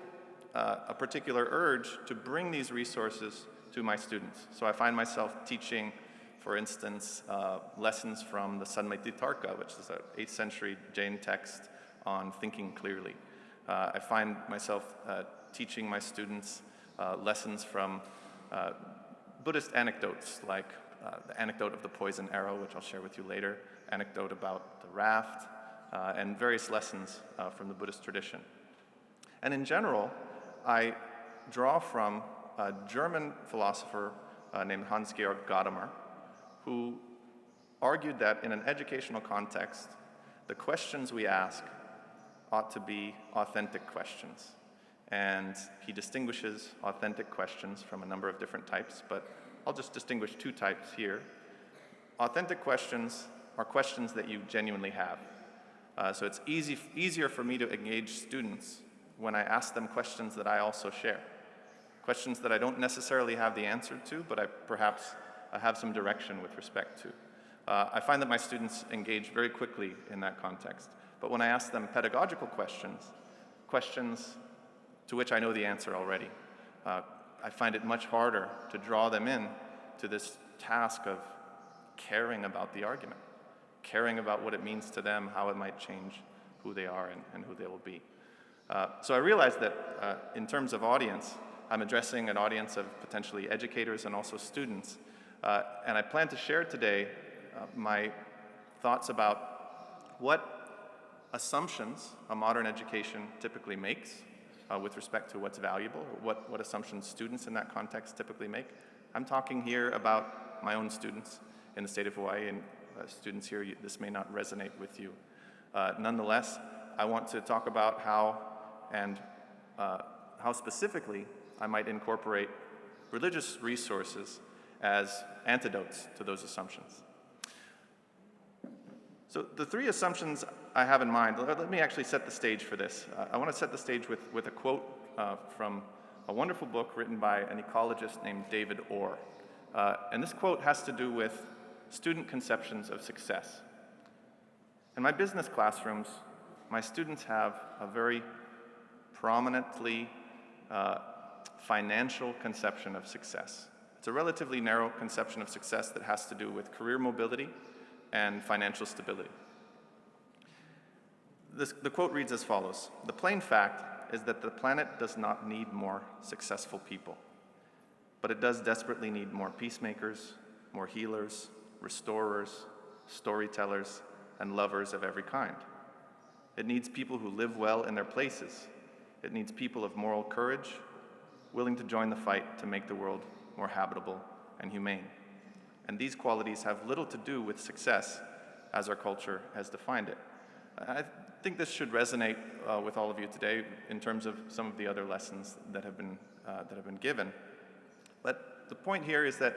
a particular urge to bring these resources to my students. So I find myself teaching, for instance, lessons from the Samyukta, which is an 8th century Jain text on thinking clearly. I find myself teaching my students lessons from Buddhist anecdotes, like the anecdote of the poison arrow, which I'll share with you later, anecdote about the raft, and various lessons from the Buddhist tradition. And in general, I draw from a German philosopher named Hans-Georg Gadamer, who argued that in an educational context, the questions we ask ought to be authentic questions. And he distinguishes authentic questions from a number of different types, but I'll just distinguish 2 types here. Authentic questions are questions that you genuinely have. So it's easier for me to engage students when I ask them questions that I also share. Questions that I don't necessarily have the answer to, but I perhaps have some direction with respect to. I find that my students engage very quickly in that context. But when I ask them pedagogical questions to which I know the answer already, I find it much harder to draw them in to this task of caring about the argument, caring about what it means to them, how it might change who they are and who they will be. So I realized that in terms of audience, I'm addressing an audience of potentially educators and also students. And I plan to share today my thoughts about what assumptions a modern education typically makes with respect to what's valuable, or what assumptions students in that context typically make. I'm talking here about my own students in the state of Hawaii, and students here, this may not resonate with you. Nonetheless, I want to talk about how specifically I might incorporate religious resources as antidotes to those assumptions. So the three assumptions I have in mind, let me actually set the stage for this. I want to set the stage with a quote from a wonderful book written by an ecologist named David Orr. And this quote has to do with student conceptions of success. In my business classrooms, my students have a very prominently financial conception of success. It's a relatively narrow conception of success that has to do with career mobility and financial stability. The quote reads as follows: "The plain fact is that the planet does not need more successful people, but it does desperately need more peacemakers, more healers, restorers, storytellers, and lovers of every kind. It needs people who live well in their places. It needs people of moral courage, willing to join the fight to make the world more habitable and humane. And these qualities have little to do with success as our culture has defined it." I think this should resonate with all of you today in terms of some of the other lessons that have been given. But the point here is that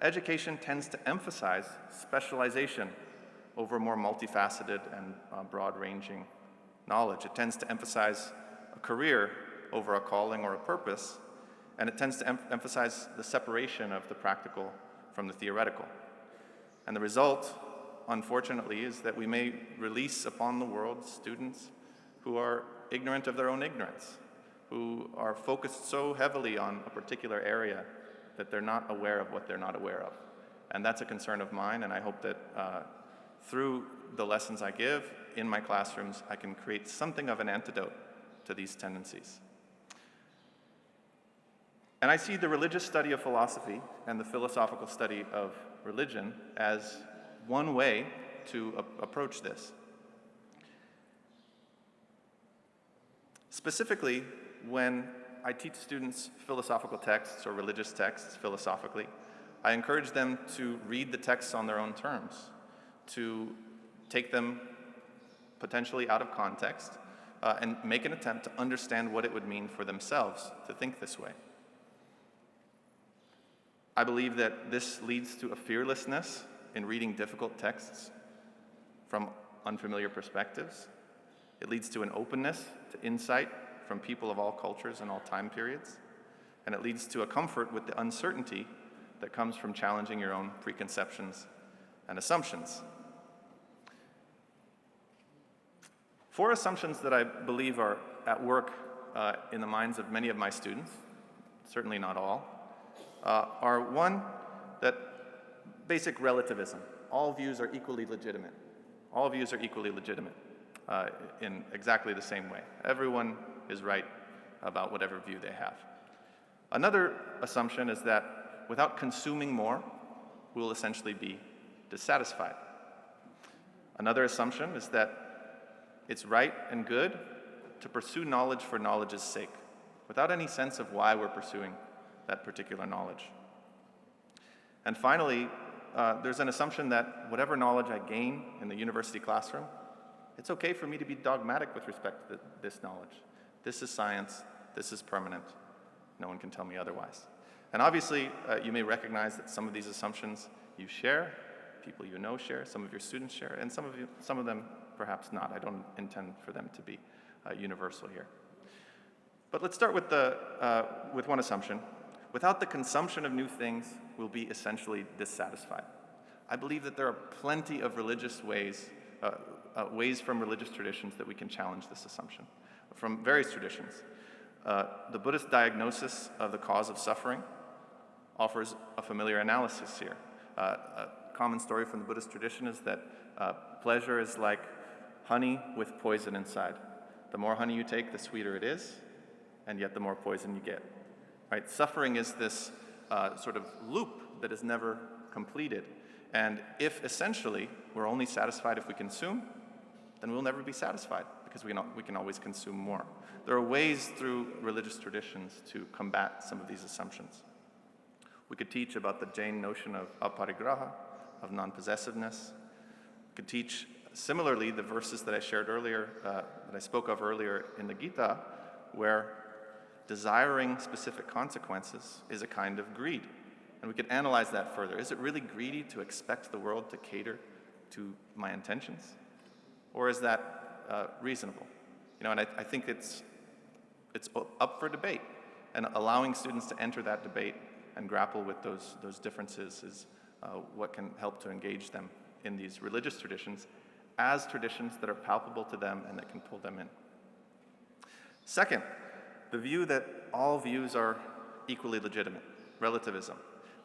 education tends to emphasize specialization over more multifaceted and broad-ranging knowledge. It tends to emphasize a career over a calling or a purpose, and it tends to emphasize the separation of the practical from the theoretical. And the result, unfortunately, is that we may release upon the world students who are ignorant of their own ignorance, who are focused so heavily on a particular area that they're not aware of what they're not aware of. And that's a concern of mine, and I hope that through the lessons I give in my classrooms, I can create something of an antidote to these tendencies. And I see the religious study of philosophy and the philosophical study of religion as one way to approach this. Specifically, when I teach students philosophical texts or religious texts philosophically, I encourage them to read the texts on their own terms, to take them potentially out of context, and make an attempt to understand what it would mean for themselves to think this way. I believe that this leads to a fearlessness in reading difficult texts from unfamiliar perspectives. It leads to an openness to insight from people of all cultures and all time periods. And it leads to a comfort with the uncertainty that comes from challenging your own preconceptions and assumptions. 4 assumptions that I believe are at work in the minds of many of my students, certainly not all, are one, that basic relativism. All views are equally legitimate. All views are equally legitimate in exactly the same way. Everyone is right about whatever view they have. Another assumption is that without consuming more, we will essentially be dissatisfied. Another assumption is that it's right and good to pursue knowledge for knowledge's sake, without any sense of why we're pursuing that particular knowledge. And finally, there's an assumption that whatever knowledge I gain in the university classroom, it's okay for me to be dogmatic with respect to this knowledge. This is science, this is permanent. No one can tell me otherwise. And obviously, you may recognize that some of these assumptions you share, people you know share, some of your students share, and some of them perhaps not. I don't intend for them to be universal here. But let's start with one assumption. Without the consumption of new things, we'll be essentially dissatisfied. I believe that there are plenty of religious ways from religious traditions that we can challenge this assumption, from various traditions. The Buddhist diagnosis of the cause of suffering offers a familiar analysis here. A common story from the Buddhist tradition is that pleasure is like honey with poison inside. The more honey you take, the sweeter it is, and yet the more poison you get. Right? Suffering is this sort of loop that is never completed. And if essentially we're only satisfied if we consume, then we'll never be satisfied because we can always consume more. There are ways through religious traditions to combat some of these assumptions. We could teach about the Jain notion of aparigraha, of non-possessiveness. We could teach similarly the verses that I shared earlier, that I spoke of earlier in the Gita, where desiring specific consequences is a kind of greed. And we could analyze that further. Is it really greedy to expect the world to cater to my intentions? Or is that reasonable? And I think it's up for debate. And allowing students to enter that debate and grapple with those differences is what can help to engage them in these religious traditions as traditions that are palpable to them and that can pull them in. Second, the view that all views are equally legitimate, relativism.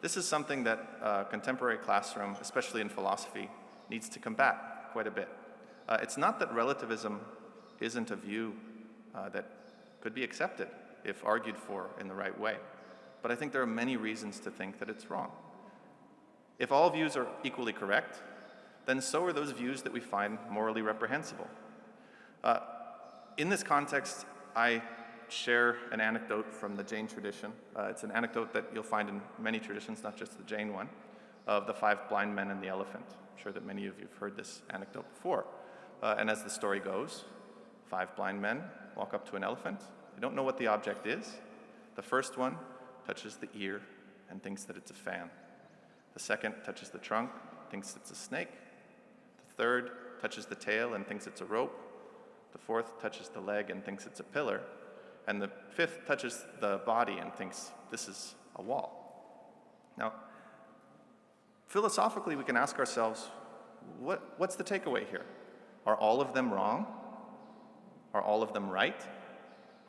This is something that a contemporary classroom, especially in philosophy, needs to combat quite a bit. It's not that relativism isn't a view that could be accepted if argued for in the right way, but I think there are many reasons to think that it's wrong. If all views are equally correct, then so are those views that we find morally reprehensible. In this context, I share an anecdote from the Jain tradition. It's an anecdote that you'll find in many traditions, not just the Jain one, of the 5 blind men and the elephant. I'm sure that many of you have heard this anecdote before. And as the story goes, 5 blind men walk up to an elephant. They don't know what the object is. The first one touches the ear and thinks that it's a fan. The second touches the trunk, thinks it's a snake. The third touches the tail and thinks it's a rope. The fourth touches the leg and thinks it's a pillar. And the fifth touches the body and thinks this is a wall. Now, philosophically, we can ask ourselves, what's the takeaway here? Are all of them wrong? Are all of them right?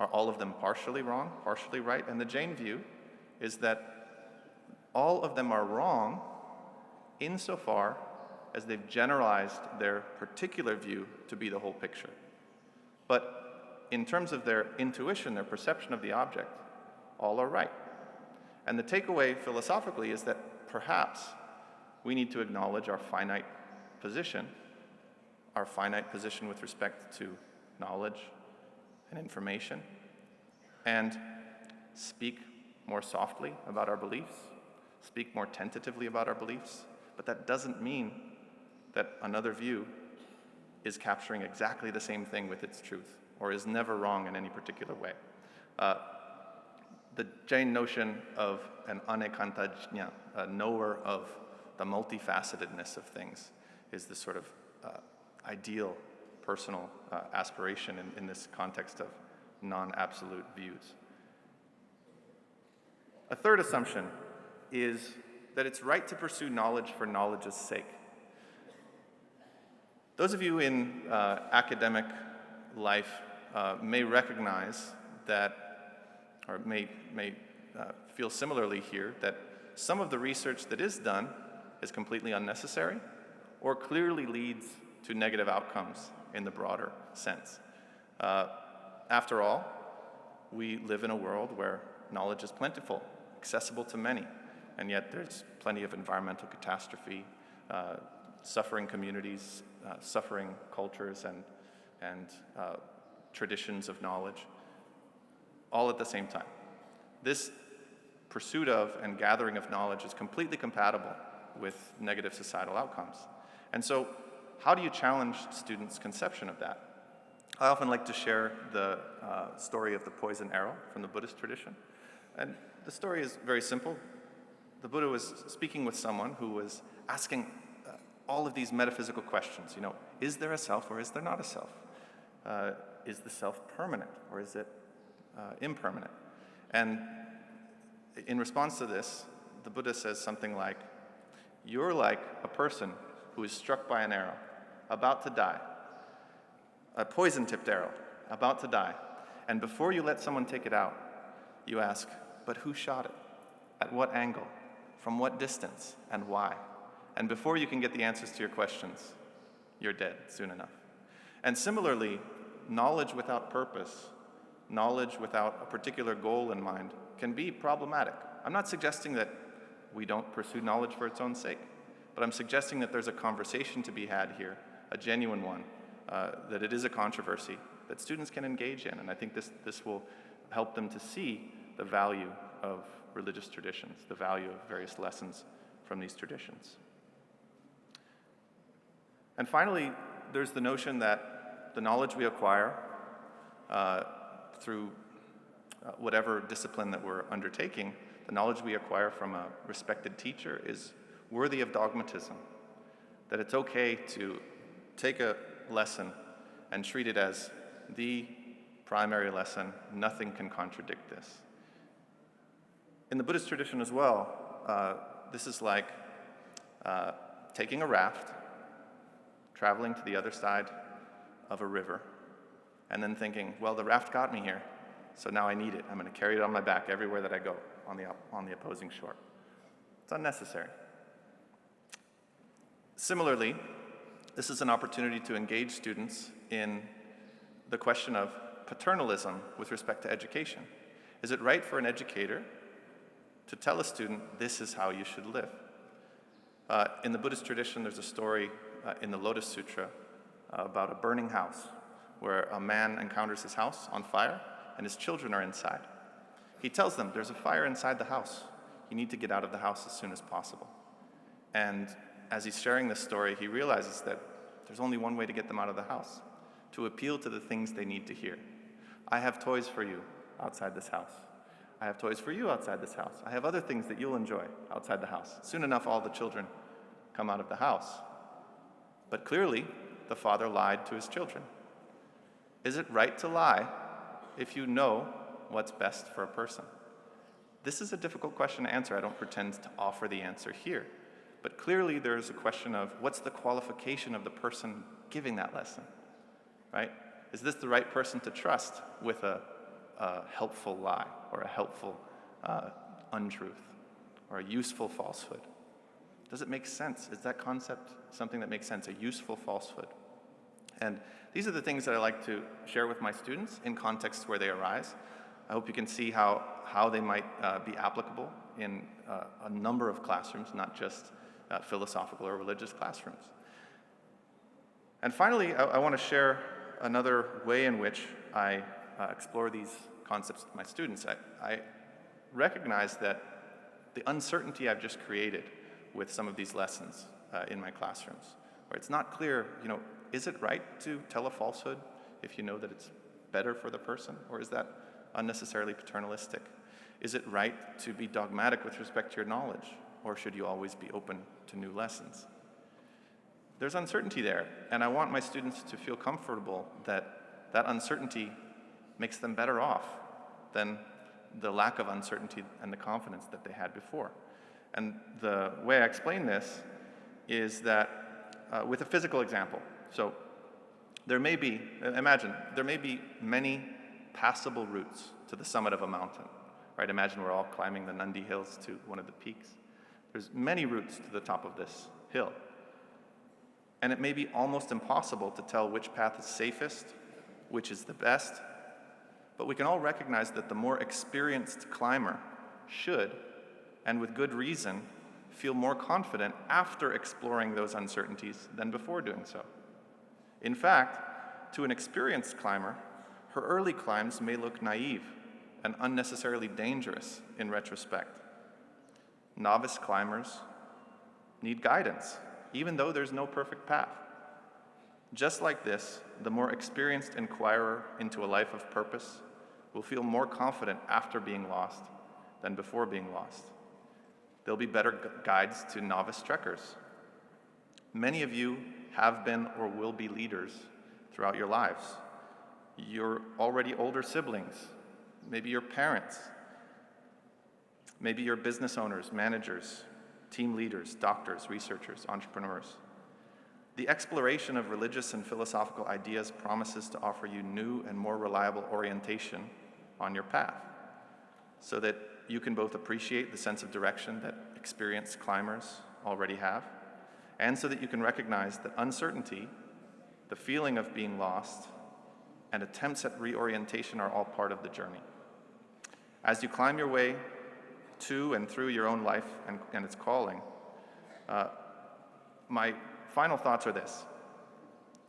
Are all of them partially wrong, partially right? And the Jain view is that all of them are wrong insofar as they've generalized their particular view to be the whole picture. But in terms of their intuition, their perception of the object, all are right. And the takeaway philosophically is that perhaps we need to acknowledge our finite position with respect to knowledge and information, and speak more softly about our beliefs, speak more tentatively about our beliefs, but that doesn't mean that another view is capturing exactly the same thing with its truth, or is never wrong in any particular way. The Jain notion of an anekantājñā, a knower of the multifacetedness of things, is this sort of ideal personal aspiration in this context of non-absolute views. A third assumption is that it's right to pursue knowledge for knowledge's sake. Those of you in academic life may recognize that, or may feel similarly here, that some of the research that is done is completely unnecessary or clearly leads to negative outcomes in the broader sense. After all, we live in a world where knowledge is plentiful, accessible to many, and yet there's plenty of environmental catastrophe, suffering communities, suffering cultures, and traditions of knowledge, all at the same time. This pursuit of and gathering of knowledge is completely compatible with negative societal outcomes. And so, how do you challenge students' conception of that? I often like to share the story of the poison arrow from the Buddhist tradition. And the story is very simple. The Buddha was speaking with someone who was asking all of these metaphysical questions. Is there a self or is there not a self? Is the self permanent or is it impermanent? And in response to this, the Buddha says something like, you're like a person who is struck by an arrow, about to die, a poison-tipped arrow, about to die. And before you let someone take it out, you ask, but who shot it? At what angle? From what distance? And why? And before you can get the answers to your questions, you're dead soon enough. And similarly, knowledge without purpose, knowledge without a particular goal in mind, can be problematic. I'm not suggesting that we don't pursue knowledge for its own sake, but I'm suggesting that there's a conversation to be had here, a genuine one, that it is a controversy that students can engage in, and I think this will help them to see the value of religious traditions, the value of various lessons from these traditions. And finally, there's the notion that the knowledge we acquire through whatever discipline that we're undertaking, the knowledge we acquire from a respected teacher is worthy of dogmatism, that it's okay to take a lesson and treat it as the primary lesson. Nothing can contradict this. In the Buddhist tradition as well, this is like taking a raft, traveling to the other side of a river, and then thinking, well, the raft got me here, so now I need it. I'm going to carry it on my back everywhere that I go on the opposing shore. It's unnecessary. Similarly, this is an opportunity to engage students in the question of paternalism with respect to education. Is it right for an educator to tell a student, this is how you should live? In the Buddhist tradition, there's a story in the Lotus Sutra about a burning house, where a man encounters his house on fire and his children are inside. He tells them, there's a fire inside the house. You need to get out of the house as soon as possible. And as he's sharing this story, he realizes that there's only one way to get them out of the house, to appeal to the things they need to hear. I have toys for you outside this house. I have toys for you outside this house. I have other things that you'll enjoy outside the house. Soon enough, all the children come out of the house. But clearly, the father lied to his children. Is it right to lie if you know what's best for a person? This is a difficult question to answer. I don't pretend to offer the answer here. But clearly, there's a question of what's the qualification of the person giving that lesson, right? Is this the right person to trust with a helpful lie or a helpful untruth or a useful falsehood? Does it make sense? Is that concept something that makes sense, a useful falsehood? And these are the things that I like to share with my students in contexts where they arise. I hope you can see how they might be applicable in a number of classrooms, not just philosophical or religious classrooms. And finally, I want to share another way in which I explore these concepts with my students. I recognize that the uncertainty I've just created with some of these lessons in my classrooms, where it's not clear, is it right to tell a falsehood if you know that it's better for the person, or is that unnecessarily paternalistic? Is it right to be dogmatic with respect to your knowledge, or should you always be open to new lessons? There's uncertainty there, and I want my students to feel comfortable that that uncertainty makes them better off than the lack of uncertainty and the confidence that they had before. And the way I explain this is that with a physical example. So there may be many passable routes to the summit of a mountain, right? Imagine we're all climbing the Nandi Hills to one of the peaks. There's many routes to the top of this hill. And it may be almost impossible to tell which path is safest, which is the best, but we can all recognize that the more experienced climber should, and with good reason, feel more confident after exploring those uncertainties than before doing so. In fact, to an experienced climber, her early climbs may look naive and unnecessarily dangerous in retrospect. Novice climbers need guidance, even though there's no perfect path. Just like this, the more experienced inquirer into a life of purpose will feel more confident after being lost than before being lost. They'll be better guides to novice trekkers. Many of you have been or will be leaders throughout your lives. Your already older siblings, maybe your parents, maybe your business owners, managers, team leaders, doctors, researchers, entrepreneurs. The exploration of religious and philosophical ideas promises to offer you new and more reliable orientation on your path, so that you can both appreciate the sense of direction that experienced climbers already have, and so that you can recognize that uncertainty, the feeling of being lost, and attempts at reorientation are all part of the journey. As you climb your way to and through your own life and its calling, my final thoughts are this.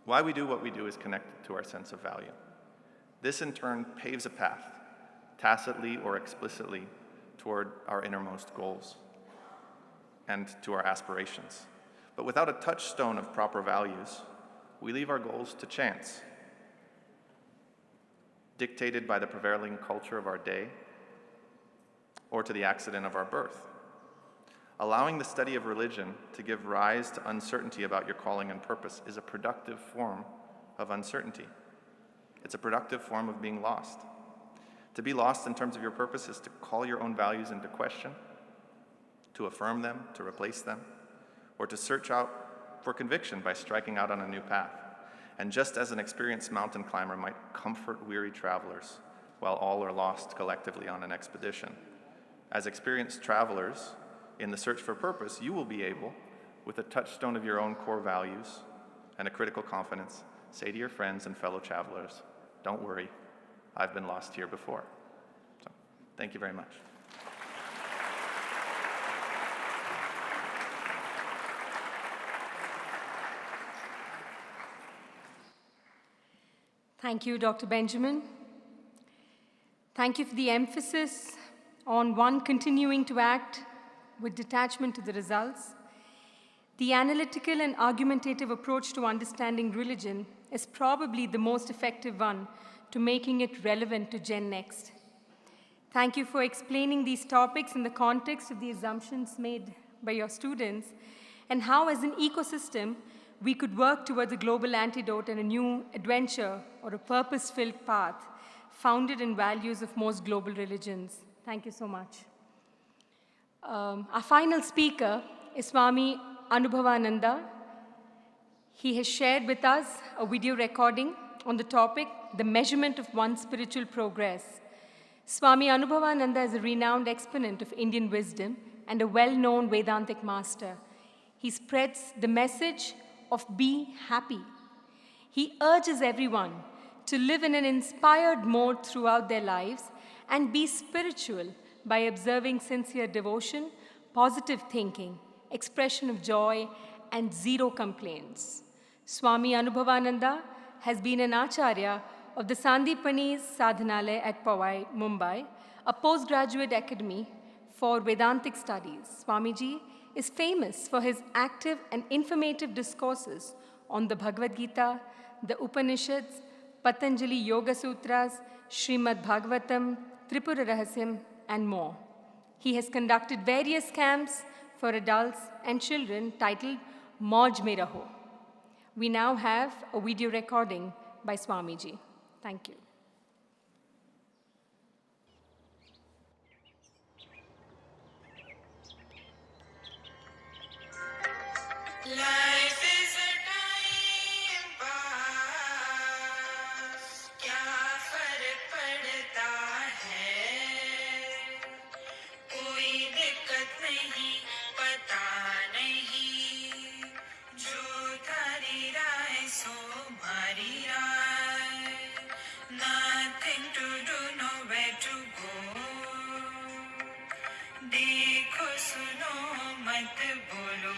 Why we do what we do is connected to our sense of value. This in turn paves a path, tacitly or explicitly, toward our innermost goals and to our aspirations. But without a touchstone of proper values, we leave our goals to chance, dictated by the prevailing culture of our day, or to the accident of our birth. Allowing the study of religion to give rise to uncertainty about your calling and purpose is a productive form of uncertainty. It's a productive form of being lost. To be lost in terms of your purpose is to call your own values into question, to affirm them, to replace them, or to search out for conviction by striking out on a new path. And just as an experienced mountain climber might comfort weary travelers while all are lost collectively on an expedition, as experienced travelers in the search for purpose, you will be able, with a touchstone of your own core values and a critical confidence, say to your friends and fellow travelers, "Don't worry, I've been lost here before." So, thank you very much. Thank you, Dr. Benjamin. Thank you for the emphasis on one continuing to act with detachment to the results. The analytical and argumentative approach to understanding religion is probably the most effective one to making it relevant to Gen Next. Thank you for explaining these topics in the context of the assumptions made by your students and how, as an ecosystem, we could work towards a global antidote and a new adventure or a purpose-filled path founded in values of most global religions. Thank you so much. Our final speaker is Swami Anubhavananda. He has shared with us a video recording on the topic, the measurement of one's spiritual progress. Swami Anubhavananda is a renowned exponent of Indian wisdom and a well-known Vedantic master. He spreads the message of be happy. He urges everyone to live in an inspired mode throughout their lives and be spiritual by observing sincere devotion, positive thinking, expression of joy, and zero complaints. Swami Anubhavananda has been an Acharya of the Sandipani's Sadhanalaya at Powai, Mumbai, a postgraduate academy for Vedantic studies. Swamiji is famous for his active and informative discourses on the Bhagavad Gita, the Upanishads, Patanjali Yoga Sutras, Srimad Bhagavatam, Tripura Rahasyam, and more. He has conducted various camps for adults and children titled Mauj Mein Raho. We now have a video recording by Swamiji. Thank you. Life is a time pass, क्या फर्क पड़ता है, कोई दिक्कत नहीं, पता नहीं, जो थारी राय सो भारी राय, nothing to do, nowhere to go, देखो सुनो मत बोलो,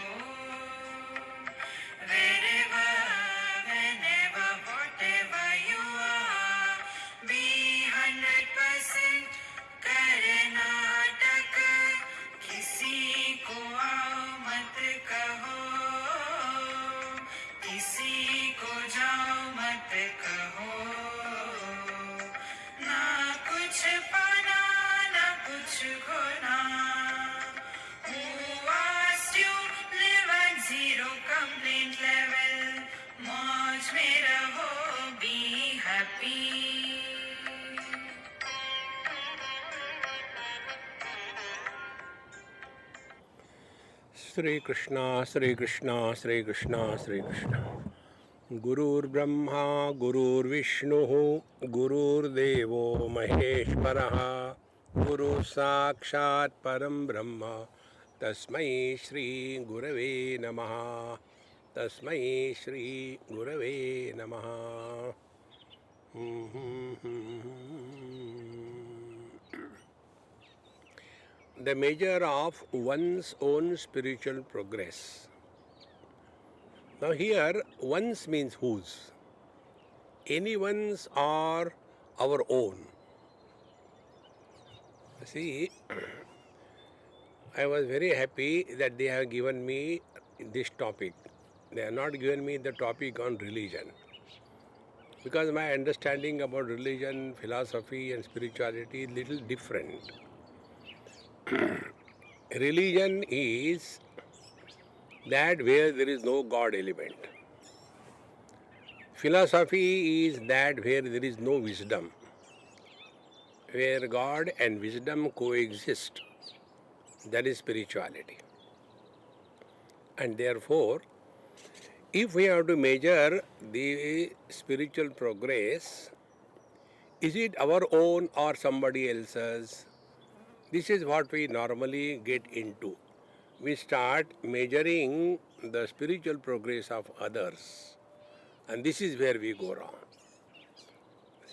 wherever, whenever, whatever you are, be 100% Karnataka, किसी को आओ मत कहो, किसी को जाओ मत कहो, ना कुछ पाना ना कुछ खोना, who asked you live at zero complaint level, मौज में रहो, be happy. Sri Krishna, Sri Krishna, Sri Krishna, Sri Krishna. Gurur Brahma, Gurur Vishnu, Gurur Devo Maheshwaraha, Guru Sakshat Param Brahma, Tasmai Shri Gurave Namaha, Tasmai Shri Gurave Namaha. The measure of one's own spiritual progress. Now here, one's means whose. Anyone's or our own. See, I was very happy that they have given me this topic. They have not given me the topic on religion. Because my understanding about religion, philosophy and spirituality is little different. religion is that where there is no God element. Philosophy is that where there is no wisdom, where God and wisdom coexist. That is spirituality. And therefore, if we have to measure the spiritual progress, is it our own or somebody else's? This is what we normally get into. We start measuring the spiritual progress of others, and this is where we go wrong.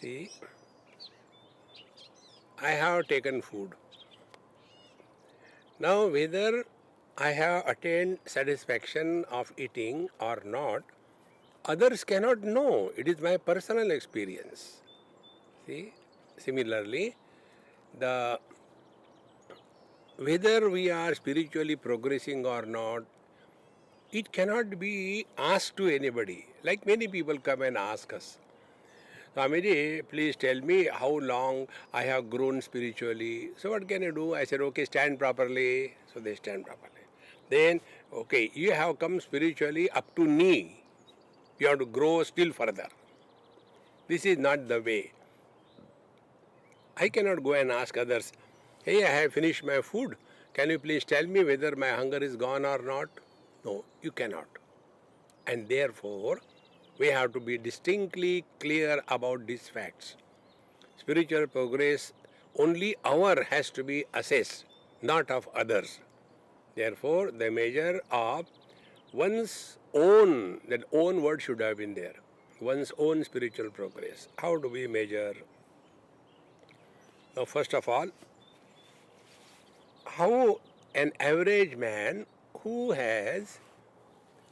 See, I have taken food. Now, whether I have attained satisfaction of eating or not, others cannot know. It is my personal experience. See, similarly, the whether we are spiritually progressing or not, it cannot be asked to anybody. Like many people come and ask us, Swamiji, please tell me how long I have grown spiritually. So what can I do? I said, okay, stand properly. So they stand properly. Then, okay, you have come spiritually up to knee. You have to grow still further. This is not the way. I cannot go and ask others, hey, I have finished my food. Can you please tell me whether my hunger is gone or not? No, you cannot. And therefore, we have to be distinctly clear about these facts. Spiritual progress, only our has to be assessed, not of others. Therefore, the measure of one's own, that own word should have been there, one's own spiritual progress. How do we measure? Now, first of all, how an average man who has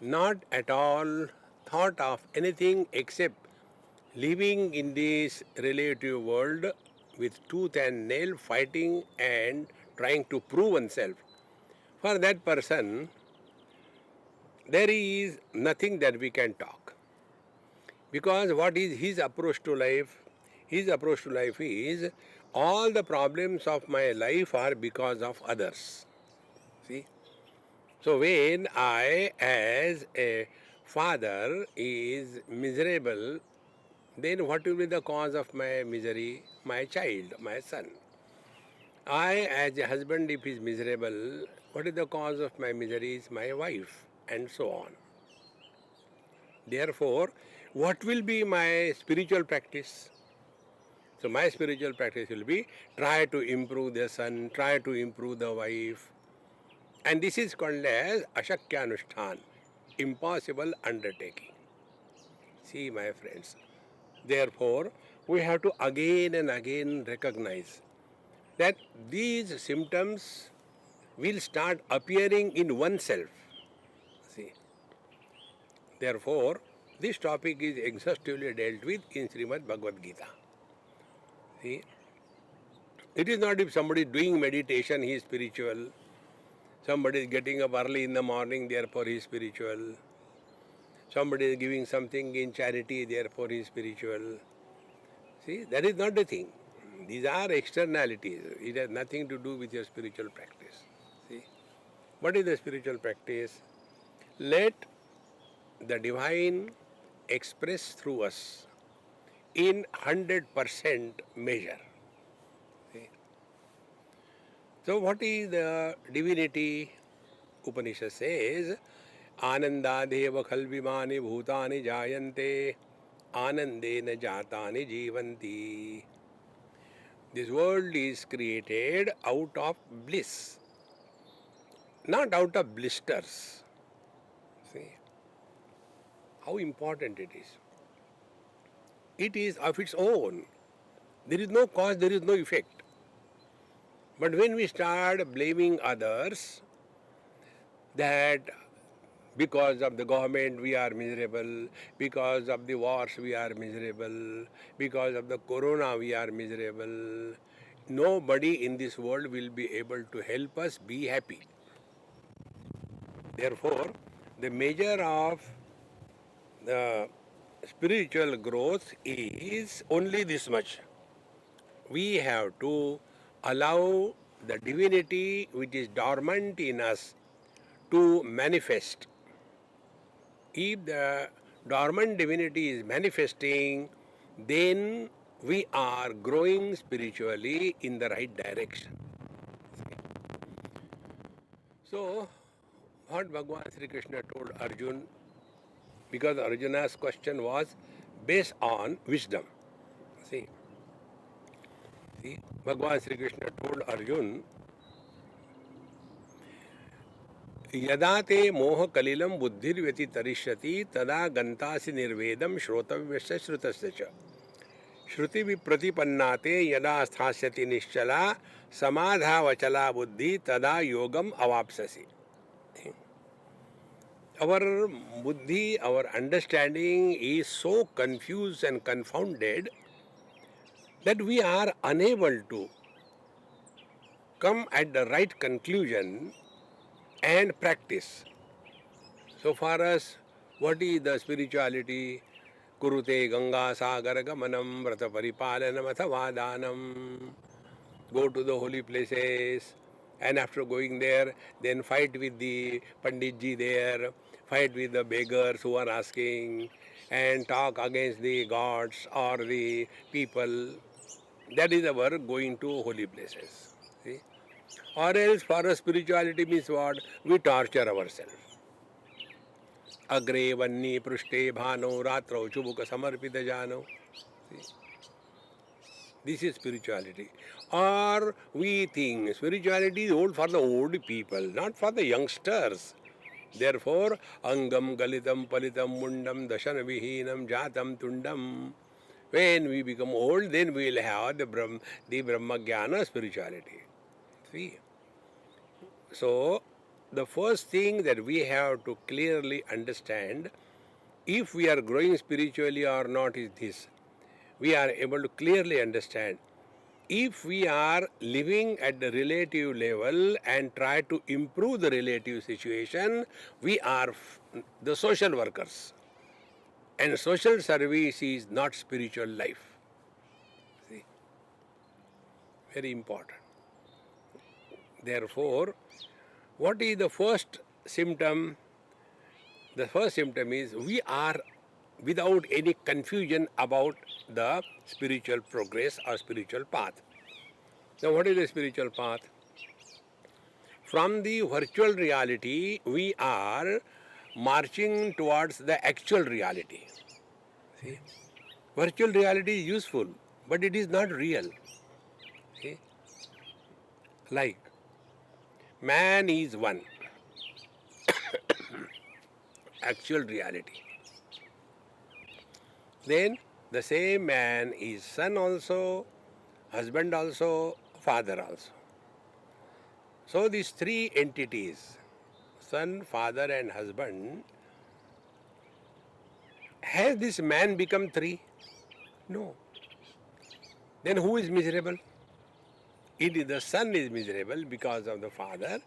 not at all thought of anything except living in this relative world with tooth and nail, fighting and trying to prove oneself. For that person, there is nothing that we can talk. Because what is his approach to life? His approach to life is, all the problems of my life are because of others. See? So when I, as a father, is miserable, then what will be the cause of my misery? My child, my son. I, as a husband, if he is miserable, what is the cause of my misery? Is my wife, and so on. Therefore, what will be my spiritual practice? So my spiritual practice will be try to improve the son, try to improve the wife. And this is called as Ashakyanushthan, impossible undertaking. See, my friends. Therefore, we have to again and again recognize that these symptoms will start appearing in oneself. See. Therefore, this topic is exhaustively dealt with in Srimad Bhagavad Gita. See, it is not if somebody is doing meditation, he is spiritual. Somebody is getting up early in the morning, therefore he is spiritual. Somebody is giving something in charity, therefore he is spiritual. See, that is not the thing. These are externalities. It has nothing to do with your spiritual practice. See, what is the spiritual practice? Let the divine express through us in 100% measure. See? So what is the divinity? Upanishad says, Anandadeva khalvimani bhutani jayante anandena jatani jivanti. This world is created out of bliss, not out of blisters. See how important it is. It is of its own. There is no cause, there is no effect. But when we start blaming others, that because of the government we are miserable, because of the wars we are miserable, because of the corona we are miserable, nobody in this world will be able to help us be happy. Therefore, the measure of the spiritual growth is only this much. We have to allow the divinity which is dormant in us to manifest. If the dormant divinity is manifesting, then we are growing spiritually in the right direction. So, what Bhagavan Sri Krishna told Arjun, because Arjuna's question was based on wisdom. See, Bhagavan Sri Krishna told Arjun, यदा ते मोह कलिलम बुद्धिर्व्यति तरिष्यति तदा गंतासि निर्वेदम श्रोतव्यस्य श्रुतस्य च श्रुति विप्रतिपन्नाते यदा स्थास्यति निश्चला समाधावचला बुद्धि तदा योगम अवाप्स्यसि. Our buddhi, our understanding is so confused and confounded that we are unable to come at the right conclusion and practice. So for us, what is the spirituality? Kurute Ganga Sagar Gamanam Vrata Paripalanam Athavadanam. Go to the holy places, and after going there, then fight with the Panditji there, fight with the beggars who are asking, and talk against the gods or the people. That is our going to holy places. See? Or else for us spirituality means what? We torture ourselves. Agre vanni prushte bhano ratro chubuka samarpita jano. See? This is spirituality. Or we think spirituality is old for the old people, not for the youngsters. Therefore, angam galitam palitam mundam dashana vihinam jatam tundam. When we become old, then we will have the Brahma Jnana spirituality. See? So, the first thing that we have to clearly understand, if we are growing spiritually or not, is this. We are able to clearly understand. If we are living at the relative level and try to improve the relative situation, we are the social workers. And social service is not spiritual life. See? Very important. Therefore, what is the first symptom? The first symptom is we are without any confusion about the spiritual progress or spiritual path. Now, what is the spiritual path? From the virtual reality, we are marching towards the actual reality. See? Virtual reality is useful, but it is not real. See? Like, man is one. Actual reality. Then the same man is son also, husband also, father also. So these three entities, son, father and husband, has this man become three? No. Then who is miserable? It is the son is miserable because of the father,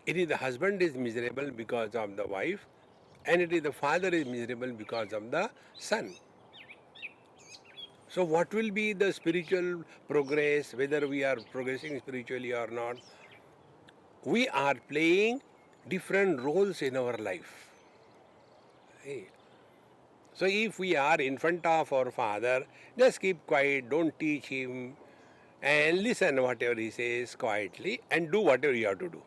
it is the husband is miserable because of the wife, and it is the father is miserable because of the son. So what will be the spiritual progress, whether we are progressing spiritually or not? We are playing different roles in our life. See? So if we are in front of our father, just keep quiet, don't teach him, and listen whatever he says quietly and do whatever you have to do.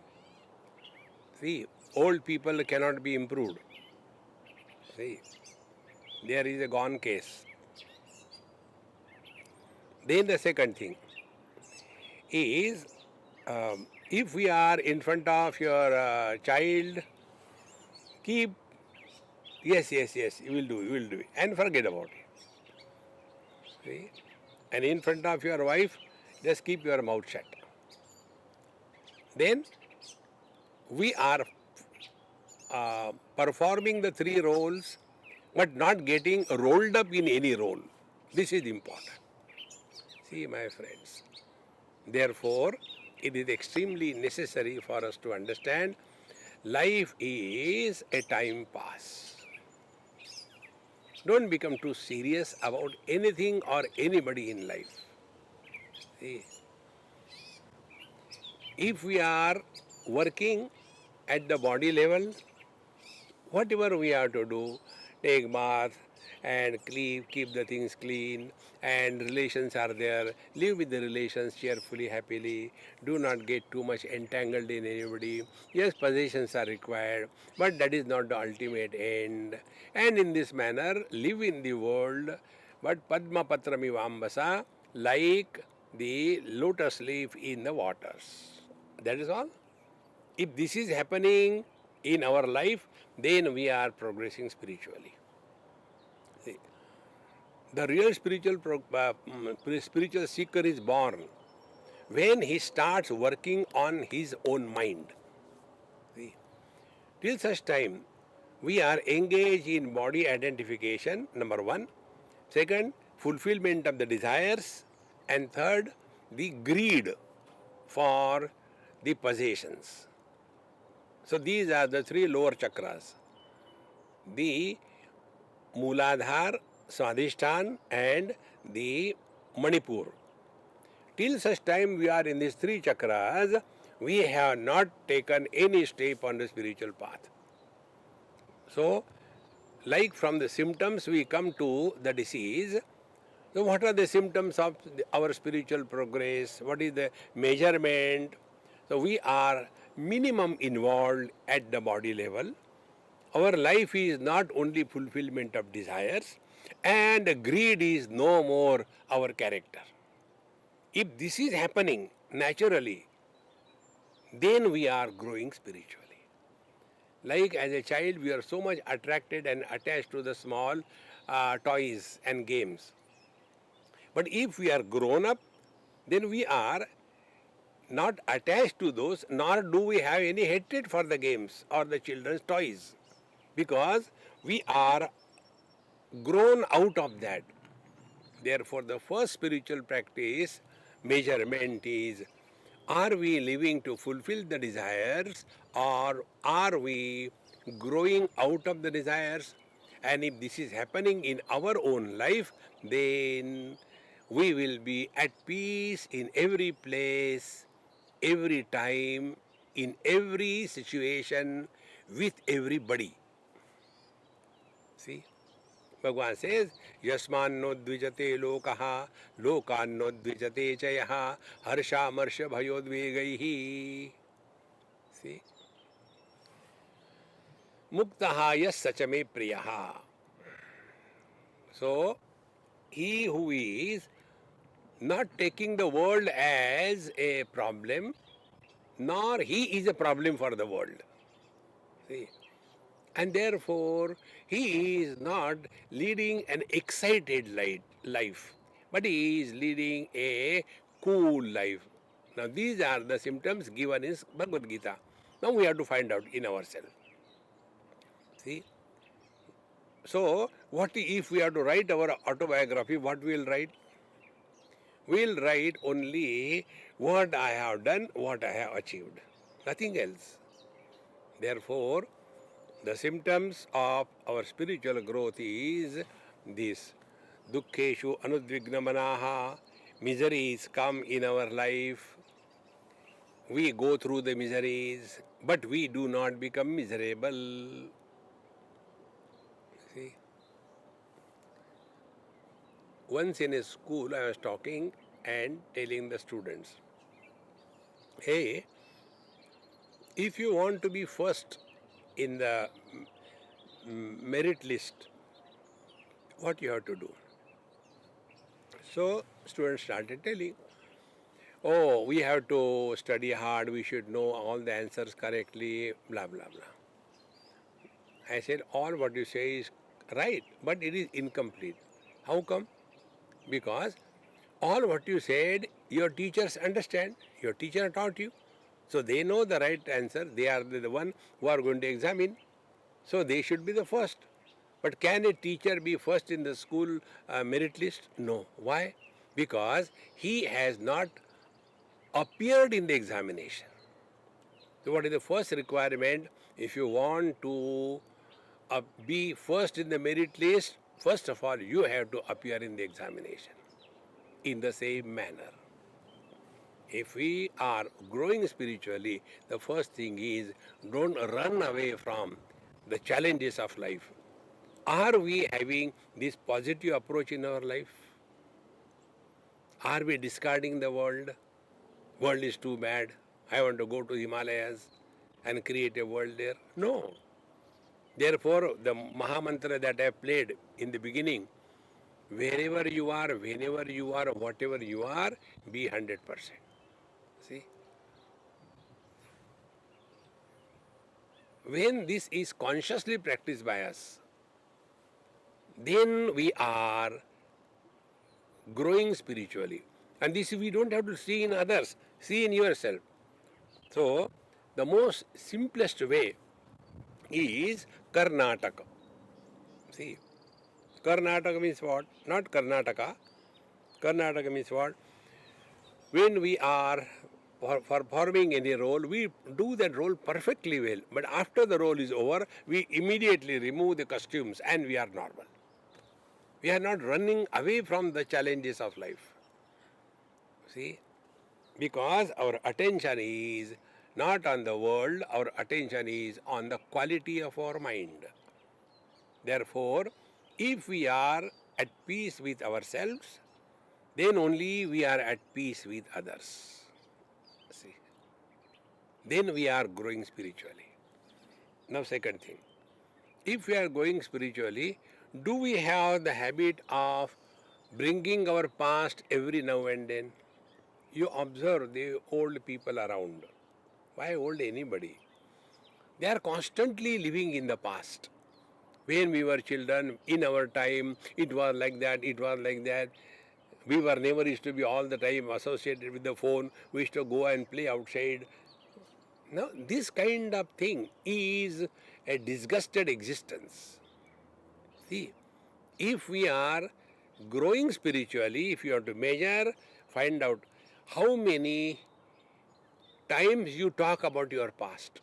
See, old people cannot be improved. See, there is a gone case. Then the second thing is, if we are in front of your child, keep, yes, you will do it, and forget about it. See? And in front of your wife, just keep your mouth shut. Then we are performing the three roles, but not getting rolled up in any role. This is important. See, my friends. Therefore, it is extremely necessary for us to understand life is a time pass. Don't become too serious about anything or anybody in life. See, if we are working at the body level, whatever we have to do, take bath and keep the things clean, and relations are there, live with the relations cheerfully, happily, do not get too much entangled in anybody. Yes, possessions are required, but that is not the ultimate end. And in this manner, live in the world, but Padma Patramivambasa, like the lotus leaf in the waters. That is all. If this is happening in our life, then we are progressing spiritually. See, the real spiritual seeker is born when he starts working on his own mind. See, till such time, we are engaged in body identification, number one. Second, fulfillment of the desires. And third, the greed for the possessions. So these are the three lower chakras. The Mooladhar, Swadhisthana and the Manipur. Till such time we are in these three chakras, we have not taken any step on the spiritual path. So, like from the symptoms we come to the disease. So what are the symptoms of our spiritual progress? What is the measurement? So we are minimum involved at the body level. Our life is not only fulfillment of desires, and greed is no more our character. If this is happening naturally, then we are growing spiritually. Like as a child, we are so much attracted and attached to the small toys and games. But if we are grown up, then we are not attached to those, nor do we have any hatred for the games or the children's toys, because we are grown out of that. Therefore, the first spiritual practice measurement is, are we living to fulfill the desires, or are we growing out of the desires? And if this is happening in our own life, then we will be at peace in every place, every time, in every situation, with everybody. See? Bhagavan says, Yasmanno dvijate lokaha, lokanno dvijate chayaha, harsha marsha bhayodvegaihi. See? Muktaha yas sachame priyaha. So, he who is not taking the world as a problem, nor he is a problem for the world. See? And therefore, he is not leading an excited life, but he is leading a cool life. Now, these are the symptoms given in Bhagavad Gita. Now, we have to find out in ourselves. See? So, what if we have to write our autobiography, what we will write? We will write only what I have done, what I have achieved, nothing else. Therefore, the symptoms of our spiritual growth is this. Dukkheshu anudvignamanaha. Miseries come in our life. We go through the miseries, but we do not become miserable. See? Once in a school I was talking and telling the students, hey, if you want to be first in the merit list, what you have to do? So students started telling, oh, we have to study hard, we should know all the answers correctly, blah, blah, blah. I said, all what you say is right, but it is incomplete. How come? Because all what you said, your teachers understand, your teacher taught you. So they know the right answer, they are the one who are going to examine. So they should be the first. But can a teacher be first in the school merit list? No. Why? Because he has not appeared in the examination. So what is the first requirement? If you want to be first in the merit list, first of all, you have to appear in the examination in the same manner. If we are growing spiritually, the first thing is don't run away from the challenges of life. Are we having this positive approach in our life? Are we discarding the world? World is too bad. I want to go to Himalayas and create a world there. No. Therefore, the Mahamantra that I played in the beginning, wherever you are, whenever you are, whatever you are, be 100%. See? When this is consciously practiced by us, then we are growing spiritually. And this we don't have to see in others, see in yourself. So, the most simplest way is Karnataka. See, Karnataka means what? Not Karnataka. Karnataka means what? When we are performing any role, we do that role perfectly well. But after the role is over, we immediately remove the costumes and we are normal. We are not running away from the challenges of life. See? Because our attention is not on the world, our attention is on the quality of our mind. Therefore, if we are at peace with ourselves, then only we are at peace with others. See? Then we are growing spiritually. Now, second thing, if we are going spiritually, do we have the habit of bringing our past every now and then? You observe the old people around. Why old anybody? They are constantly living in the past. When we were children, in our time, it was like that, it was like that. We were never used to be all the time associated with the phone. We used to go and play outside. Now, this kind of thing is a disgusted existence. See, if we are growing spiritually, if you have to measure, find out how many times you talk about your past.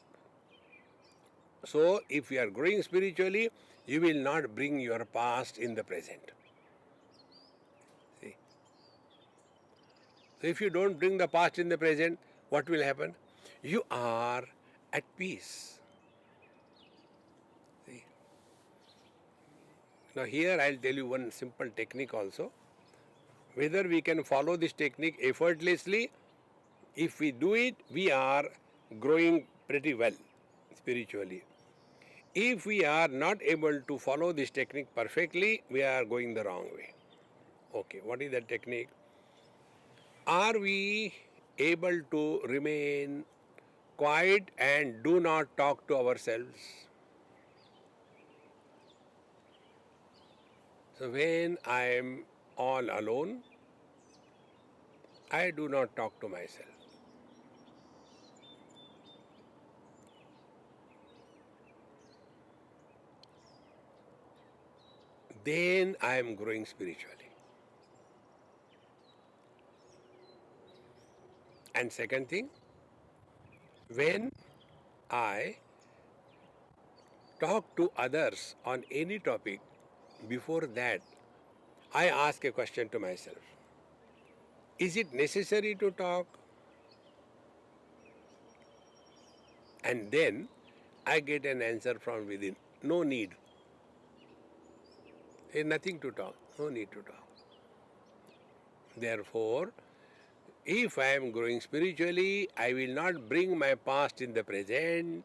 So, if you are growing spiritually, you will not bring your past in the present. See? So, if you don't bring the past in the present, what will happen? You are at peace. See? Now, here I will tell you one simple technique also. Whether we can follow this technique effortlessly, if we do it, we are growing pretty well spiritually. If we are not able to follow this technique perfectly, we are going the wrong way. Okay, what is that technique? Are we able to remain quiet and do not talk to ourselves? So when I am all alone, I do not talk to myself. Then I am growing spiritually. And second thing, when I talk to others on any topic, before that, I ask a question to myself. Is it necessary to talk? And then I get an answer from within. No need. There is nothing to talk. No need to talk. Therefore, if I am growing spiritually, I will not bring my past in the present.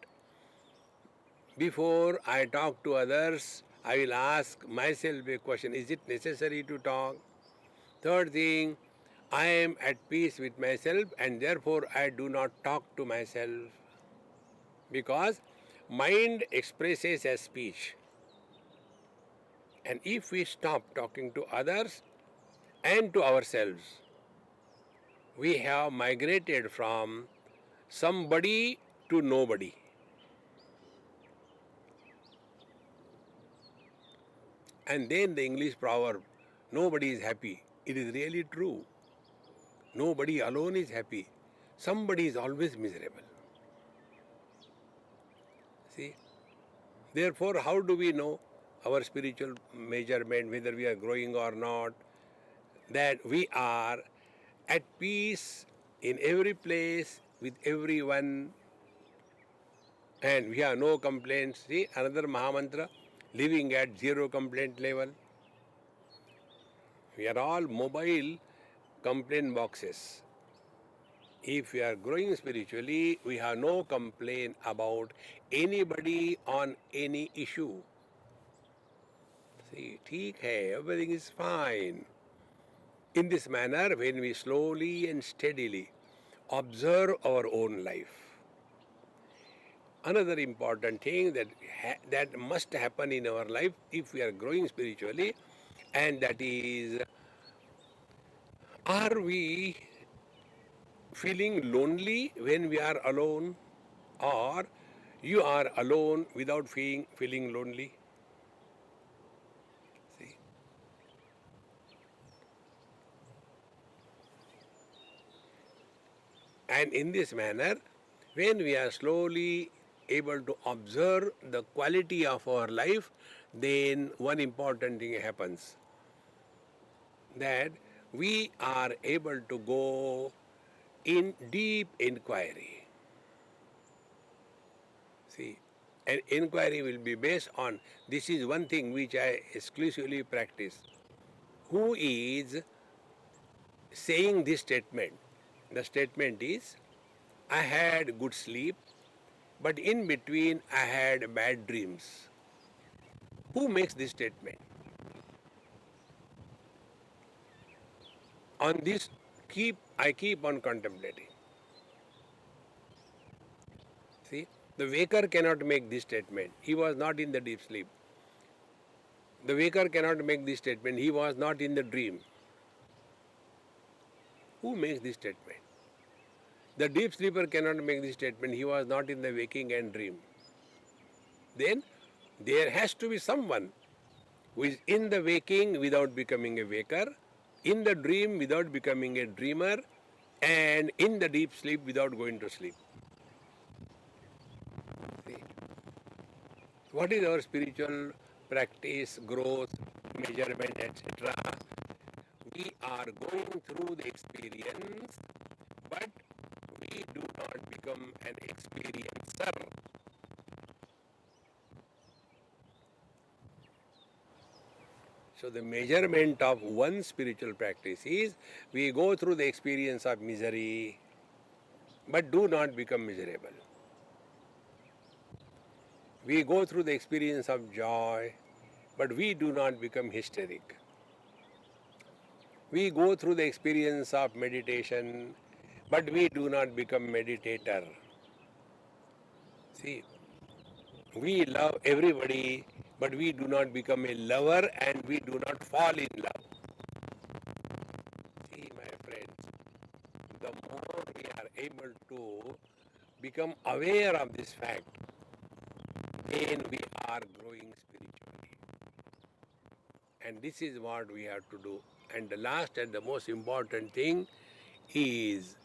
Before I talk to others, I will ask myself a question, is it necessary to talk? Third thing, I am at peace with myself and therefore I do not talk to myself. Because mind expresses as speech. And if we stop talking to others and to ourselves, we have migrated from somebody to nobody. And then the English proverb, nobody is happy. It is really true. Nobody alone is happy. Somebody is always miserable. See? Therefore, how do we know our spiritual measurement, whether we are growing or not? That we are at peace in every place, with everyone, and we have no complaints. See, another Mahamantra, living at zero complaint level. We are all mobile complaint boxes. If we are growing spiritually, we have no complaint about anybody on any issue. See, theek hai, everything is fine. In this manner, when we slowly and steadily observe our own life, another important thing that must happen in our life if we are growing spiritually, and that is, are we feeling lonely when we are alone, or you are alone without feeling lonely? See? And in this manner, when we are slowly able to observe the quality of our life, then one important thing happens, that we are able to go in deep inquiry. See, an inquiry will be based on, this is one thing which I exclusively practice. Who is saying this statement? The statement is, I had good sleep, but in between I had bad dreams. Who makes this statement? On this, I keep on contemplating. See, the waker cannot make this statement. He was not in the deep sleep. The waker cannot make this statement. He was not in the dream. Who makes this statement? The deep sleeper cannot make this statement. He was not in the waking and dream. Then there has to be someone who is in the waking without becoming a waker, in the dream without becoming a dreamer, and in the deep sleep without going to sleep. See? What is our spiritual practice, growth, measurement, etc.? We are going through the experience, but we do not become an experiencer. So the measurement of one spiritual practice is, we go through the experience of misery, but do not become miserable. We go through the experience of joy, but we do not become hysteric. We go through the experience of meditation, but we do not become meditator. See, we love everybody, but we do not become a lover, and we do not fall in love. See, my friends, the more we are able to become aware of this fact, then we are growing spiritually. And this is what we have to do. And the last and the most important thing is,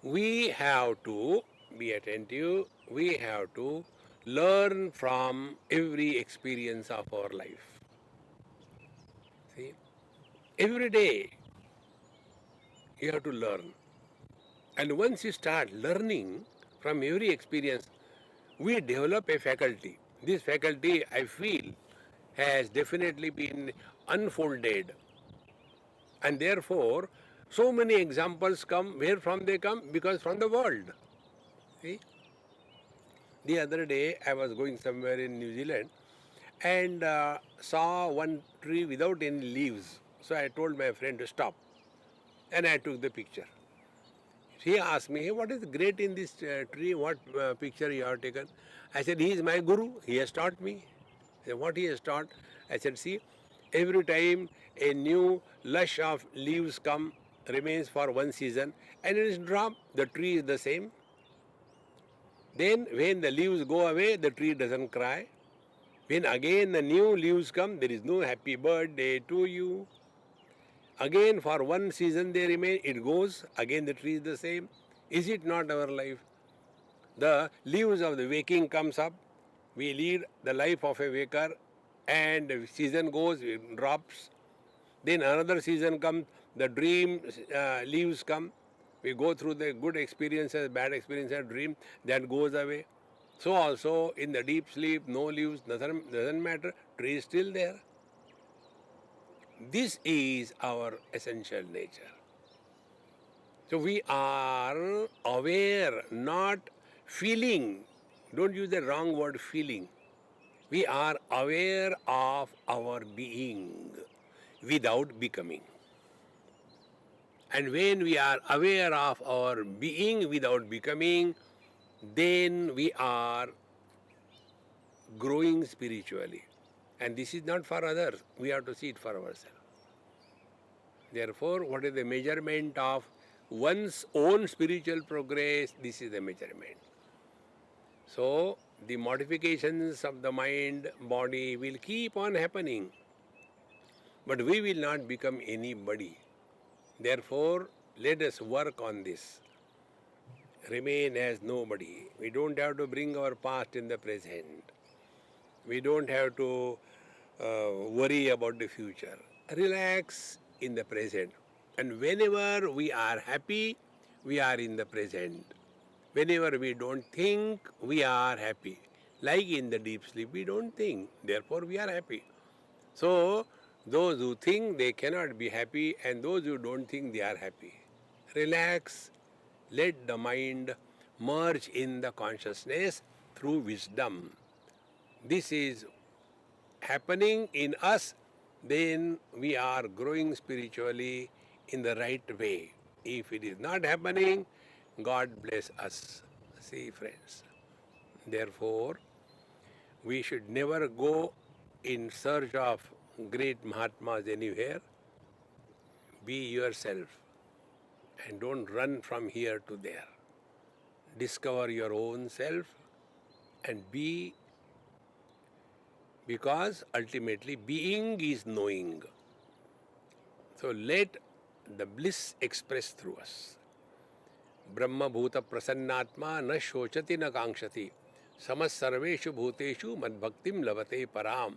we have to be attentive, we have to learn from every experience of our life. See, every day you have to learn. And once you start learning from every experience, we develop a faculty. This faculty, I feel, has definitely been unfolded. And therefore, so many examples come. Where from they come? Because from the world. See? The other day, I was going somewhere in New Zealand and saw one tree without any leaves. So I told my friend to stop. And I took the picture. He asked me, hey, what is great in this tree? What picture you have taken? I said, he is my guru. He has taught me. I said, what he has taught? I said, see, every time a new lush of leaves come, remains for one season, and it is dropped, the tree is the same. Then when the leaves go away, the tree doesn't cry. When again the new leaves come, there is no happy birthday to you. Again for one season they remain, it goes, again the tree is the same. Is it not our life? The leaves of the waking comes up, we lead the life of a waker, and the season goes, it drops. Then another season comes, the dream leaves come. We go through the good experiences, bad experiences, dream, that goes away. So also in the deep sleep, no leaves, nothing doesn't matter, tree is still there. This is our essential nature. So we are aware, not feeling. Don't use the wrong word, feeling. We are aware of our being without becoming. And when we are aware of our being without becoming, then we are growing spiritually. And this is not for others, we have to see it for ourselves. Therefore, what is the measurement of one's own spiritual progress? This is the measurement. So, the modifications of the mind, body will keep on happening. But we will not become anybody. Therefore, let us work on this. Remain as nobody. We don't have to bring our past in the present. We don't have to worry about the future. Relax in the present. And whenever we are happy, we are in the present. Whenever we don't think, we are happy. Like in the deep sleep, we don't think. Therefore, we are happy. So, those who think they cannot be happy, and those who don't think they are happy. Relax. Let the mind merge in the consciousness through wisdom. This is happening in us, then we are growing spiritually in the right way. If it is not happening, God bless us. See, friends. Therefore, we should never go in search of great Mahatmas anywhere. Be yourself and don't run from here to there. Discover your own self and be, because ultimately being is knowing. So let the bliss express through us. Brahma bhuta prasannatma na shochati na kankshati samas sarveshu bhuteshu mad bhaktim lavate param.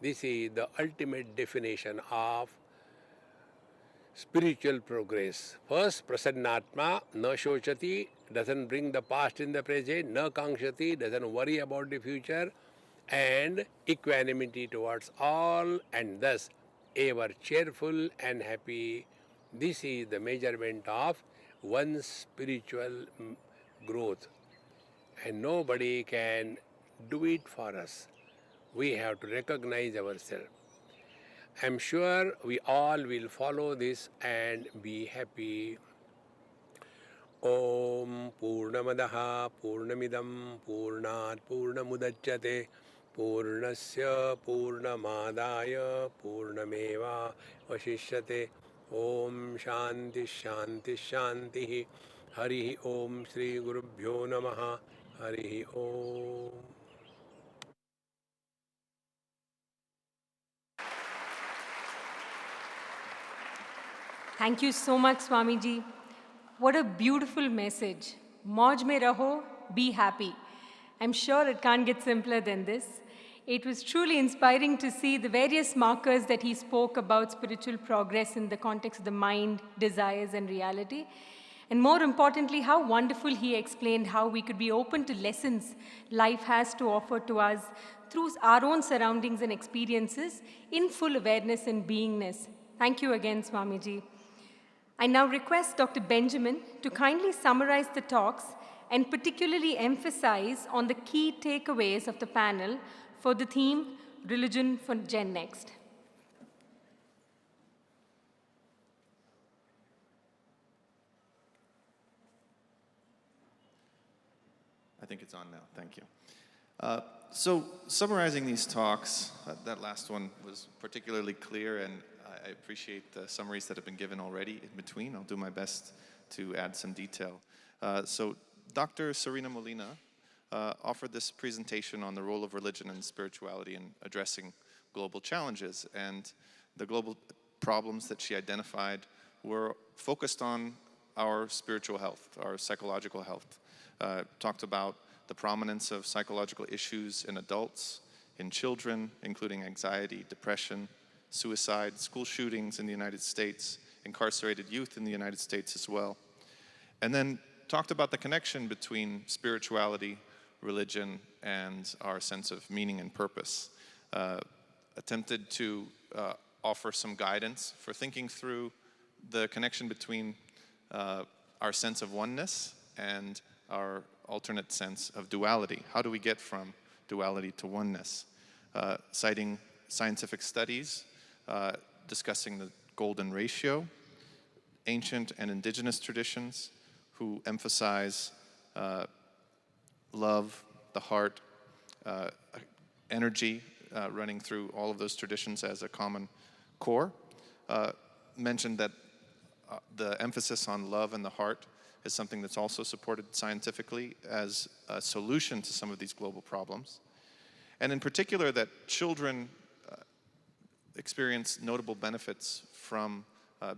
This is the ultimate definition of spiritual progress. First, prasannatma, na shochati, doesn't bring the past in the present, na kankshati, doesn't worry about the future, and equanimity towards all, and thus ever cheerful and happy. This is the measurement of one's spiritual growth. And nobody can do it for us. We have to recognize ourselves. I am sure we all will follow this and be happy. Om Purnamadaha Purnamidam Purnat Purnamudachyate Purnasya Purnamadaya Purnameva Vashishyate. Om Shanti Shanti Shanti. Hari Om Sri Gurubhyo Namaha. Hari Om. Thank you so much, Swamiji. What a beautiful message. Mauj mein raho, be happy. I'm sure it can't get simpler than this. It was truly inspiring to see the various markers that he spoke about spiritual progress in the context of the mind, desires, and reality. And more importantly, how wonderful he explained how we could be open to lessons life has to offer to us through our own surroundings and experiences in full awareness and beingness. Thank you again, Swamiji. I now request Dr. Benjamin to kindly summarize the talks and particularly emphasize on the key takeaways of the panel for the theme, Religion for Gen Next. I think it's on now. Thank you. So summarizing these talks, that last one was particularly clear, and I appreciate the summaries that have been given already in between. I'll do my best to add some detail. So Dr. Serena Molina offered this presentation on the role of religion and spirituality in addressing global challenges, and the global problems that she identified were focused on our spiritual health, our psychological health. Talked about the prominence of psychological issues in adults, in children, including anxiety, depression, suicide, school shootings in the United States, incarcerated youth in the United States as well. And then talked about the connection between spirituality, religion, and our sense of meaning and purpose. Attempted to offer some guidance for thinking through the connection between our sense of oneness and our alternate sense of duality. How do we get from duality to oneness? Citing scientific studies, discussing the golden ratio, ancient and indigenous traditions who emphasize love, the heart, energy running through all of those traditions as a common core. Mentioned that the emphasis on love and the heart is something that's also supported scientifically as a solution to some of these global problems. And in particular, that children experience notable benefits from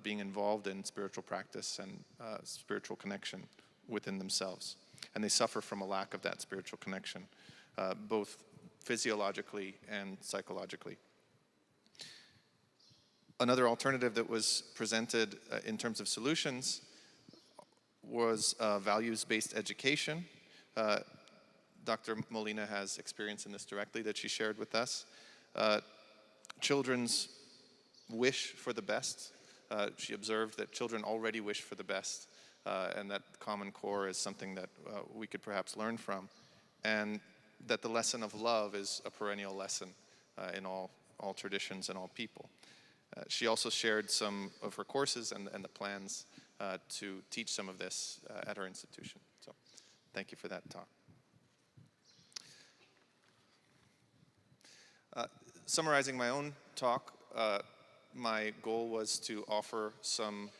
being involved in spiritual practice and spiritual connection within themselves. And they suffer from a lack of that spiritual connection, both physiologically and psychologically. Another alternative that was presented in terms of solutions was values-based education. Dr. Molina has experience in this directly that she shared with us. Children's wish for the best. She observed that children already wish for the best, and that common core is something that we could perhaps learn from, and that the lesson of love is a perennial lesson in all traditions and all people. She also shared some of her courses and the plans to teach some of this at her institution. So thank you for that talk. Summarizing my own talk, my goal was to offer some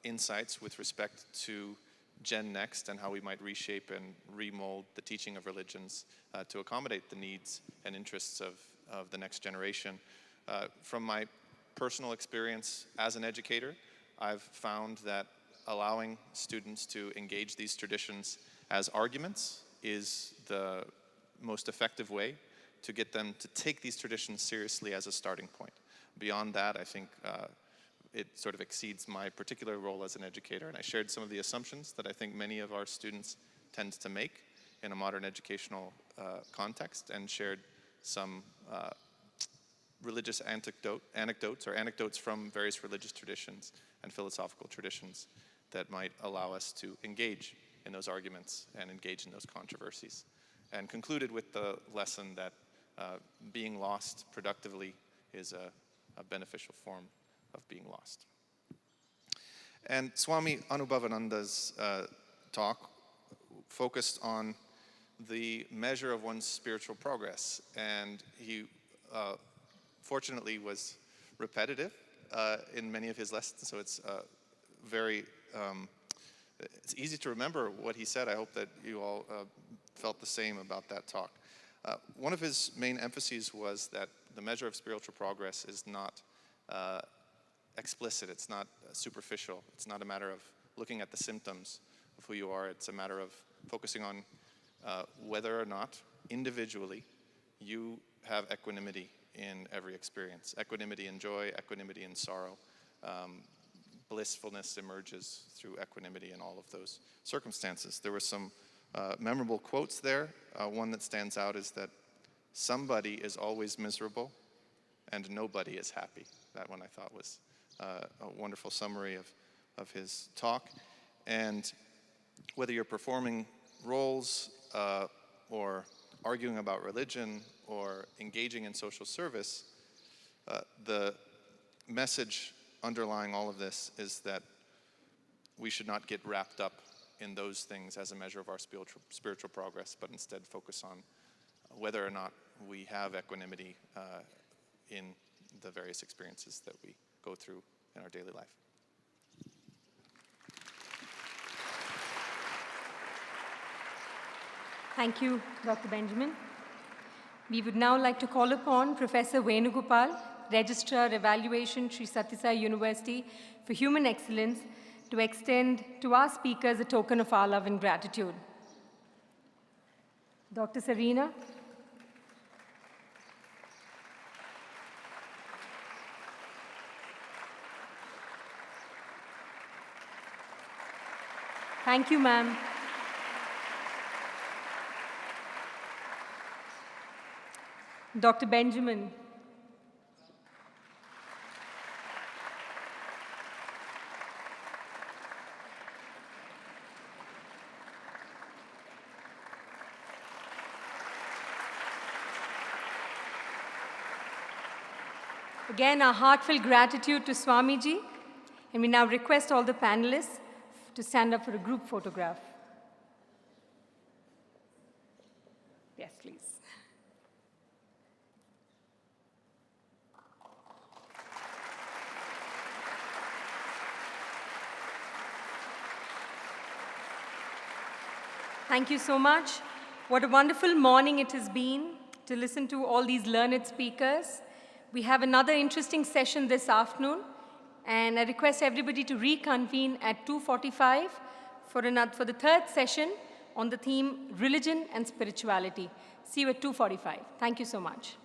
insights with respect to Gen Next and how we might reshape and remold the teaching of religions to accommodate the needs and interests of the next generation. From my personal experience as an educator, I've found that allowing students to engage these traditions as arguments is the most effective way to get them to take these traditions seriously as a starting point. Beyond that, I think it sort of exceeds my particular role as an educator, and I shared some of the assumptions that I think many of our students tend to make in a modern educational context, and shared some religious anecdotes from various religious traditions and philosophical traditions that might allow us to engage in those arguments and engage in those controversies. And concluded with the lesson that being lost productively is a beneficial form of being lost. And Swami Anubhavananda's talk focused on the measure of one's spiritual progress, and he fortunately was repetitive in many of his lessons, so it's it's easy to remember what he said. I hope that you all felt the same about that talk. One of his main emphases was that the measure of spiritual progress is not explicit, it's not superficial, it's not a matter of looking at the symptoms of who you are, it's a matter of focusing on whether or not individually you have equanimity in every experience. Equanimity in joy, equanimity in sorrow. Blissfulness emerges through equanimity in all of those circumstances. There were some memorable quotes there. One that stands out is that somebody is always miserable and nobody is happy. That one I thought was a wonderful summary of his talk. And whether you're performing roles or arguing about religion or engaging in social service, the message underlying all of this is that we should not get wrapped up in those things as a measure of our spiritual progress, but instead focus on whether or not we have equanimity in the various experiences that we go through in our daily life. Thank you, Dr. Benjamin. We would now like to call upon Professor Venugopal, Registrar Evaluation, Sri Sathya Sai University for Human Excellence, to extend to our speakers a token of our love and gratitude. Dr. Sarina. Thank you, ma'am. Dr. Benjamin. Again, our heartfelt gratitude to Swamiji, and we now request all the panelists to stand up for a group photograph. Yes, please. Thank you so much. What a wonderful morning it has been to listen to all these learned speakers. We have another interesting session this afternoon, and I request everybody to reconvene at 2:45 for the third session on the theme Religion and Spirituality. See you at 2:45. Thank you so much.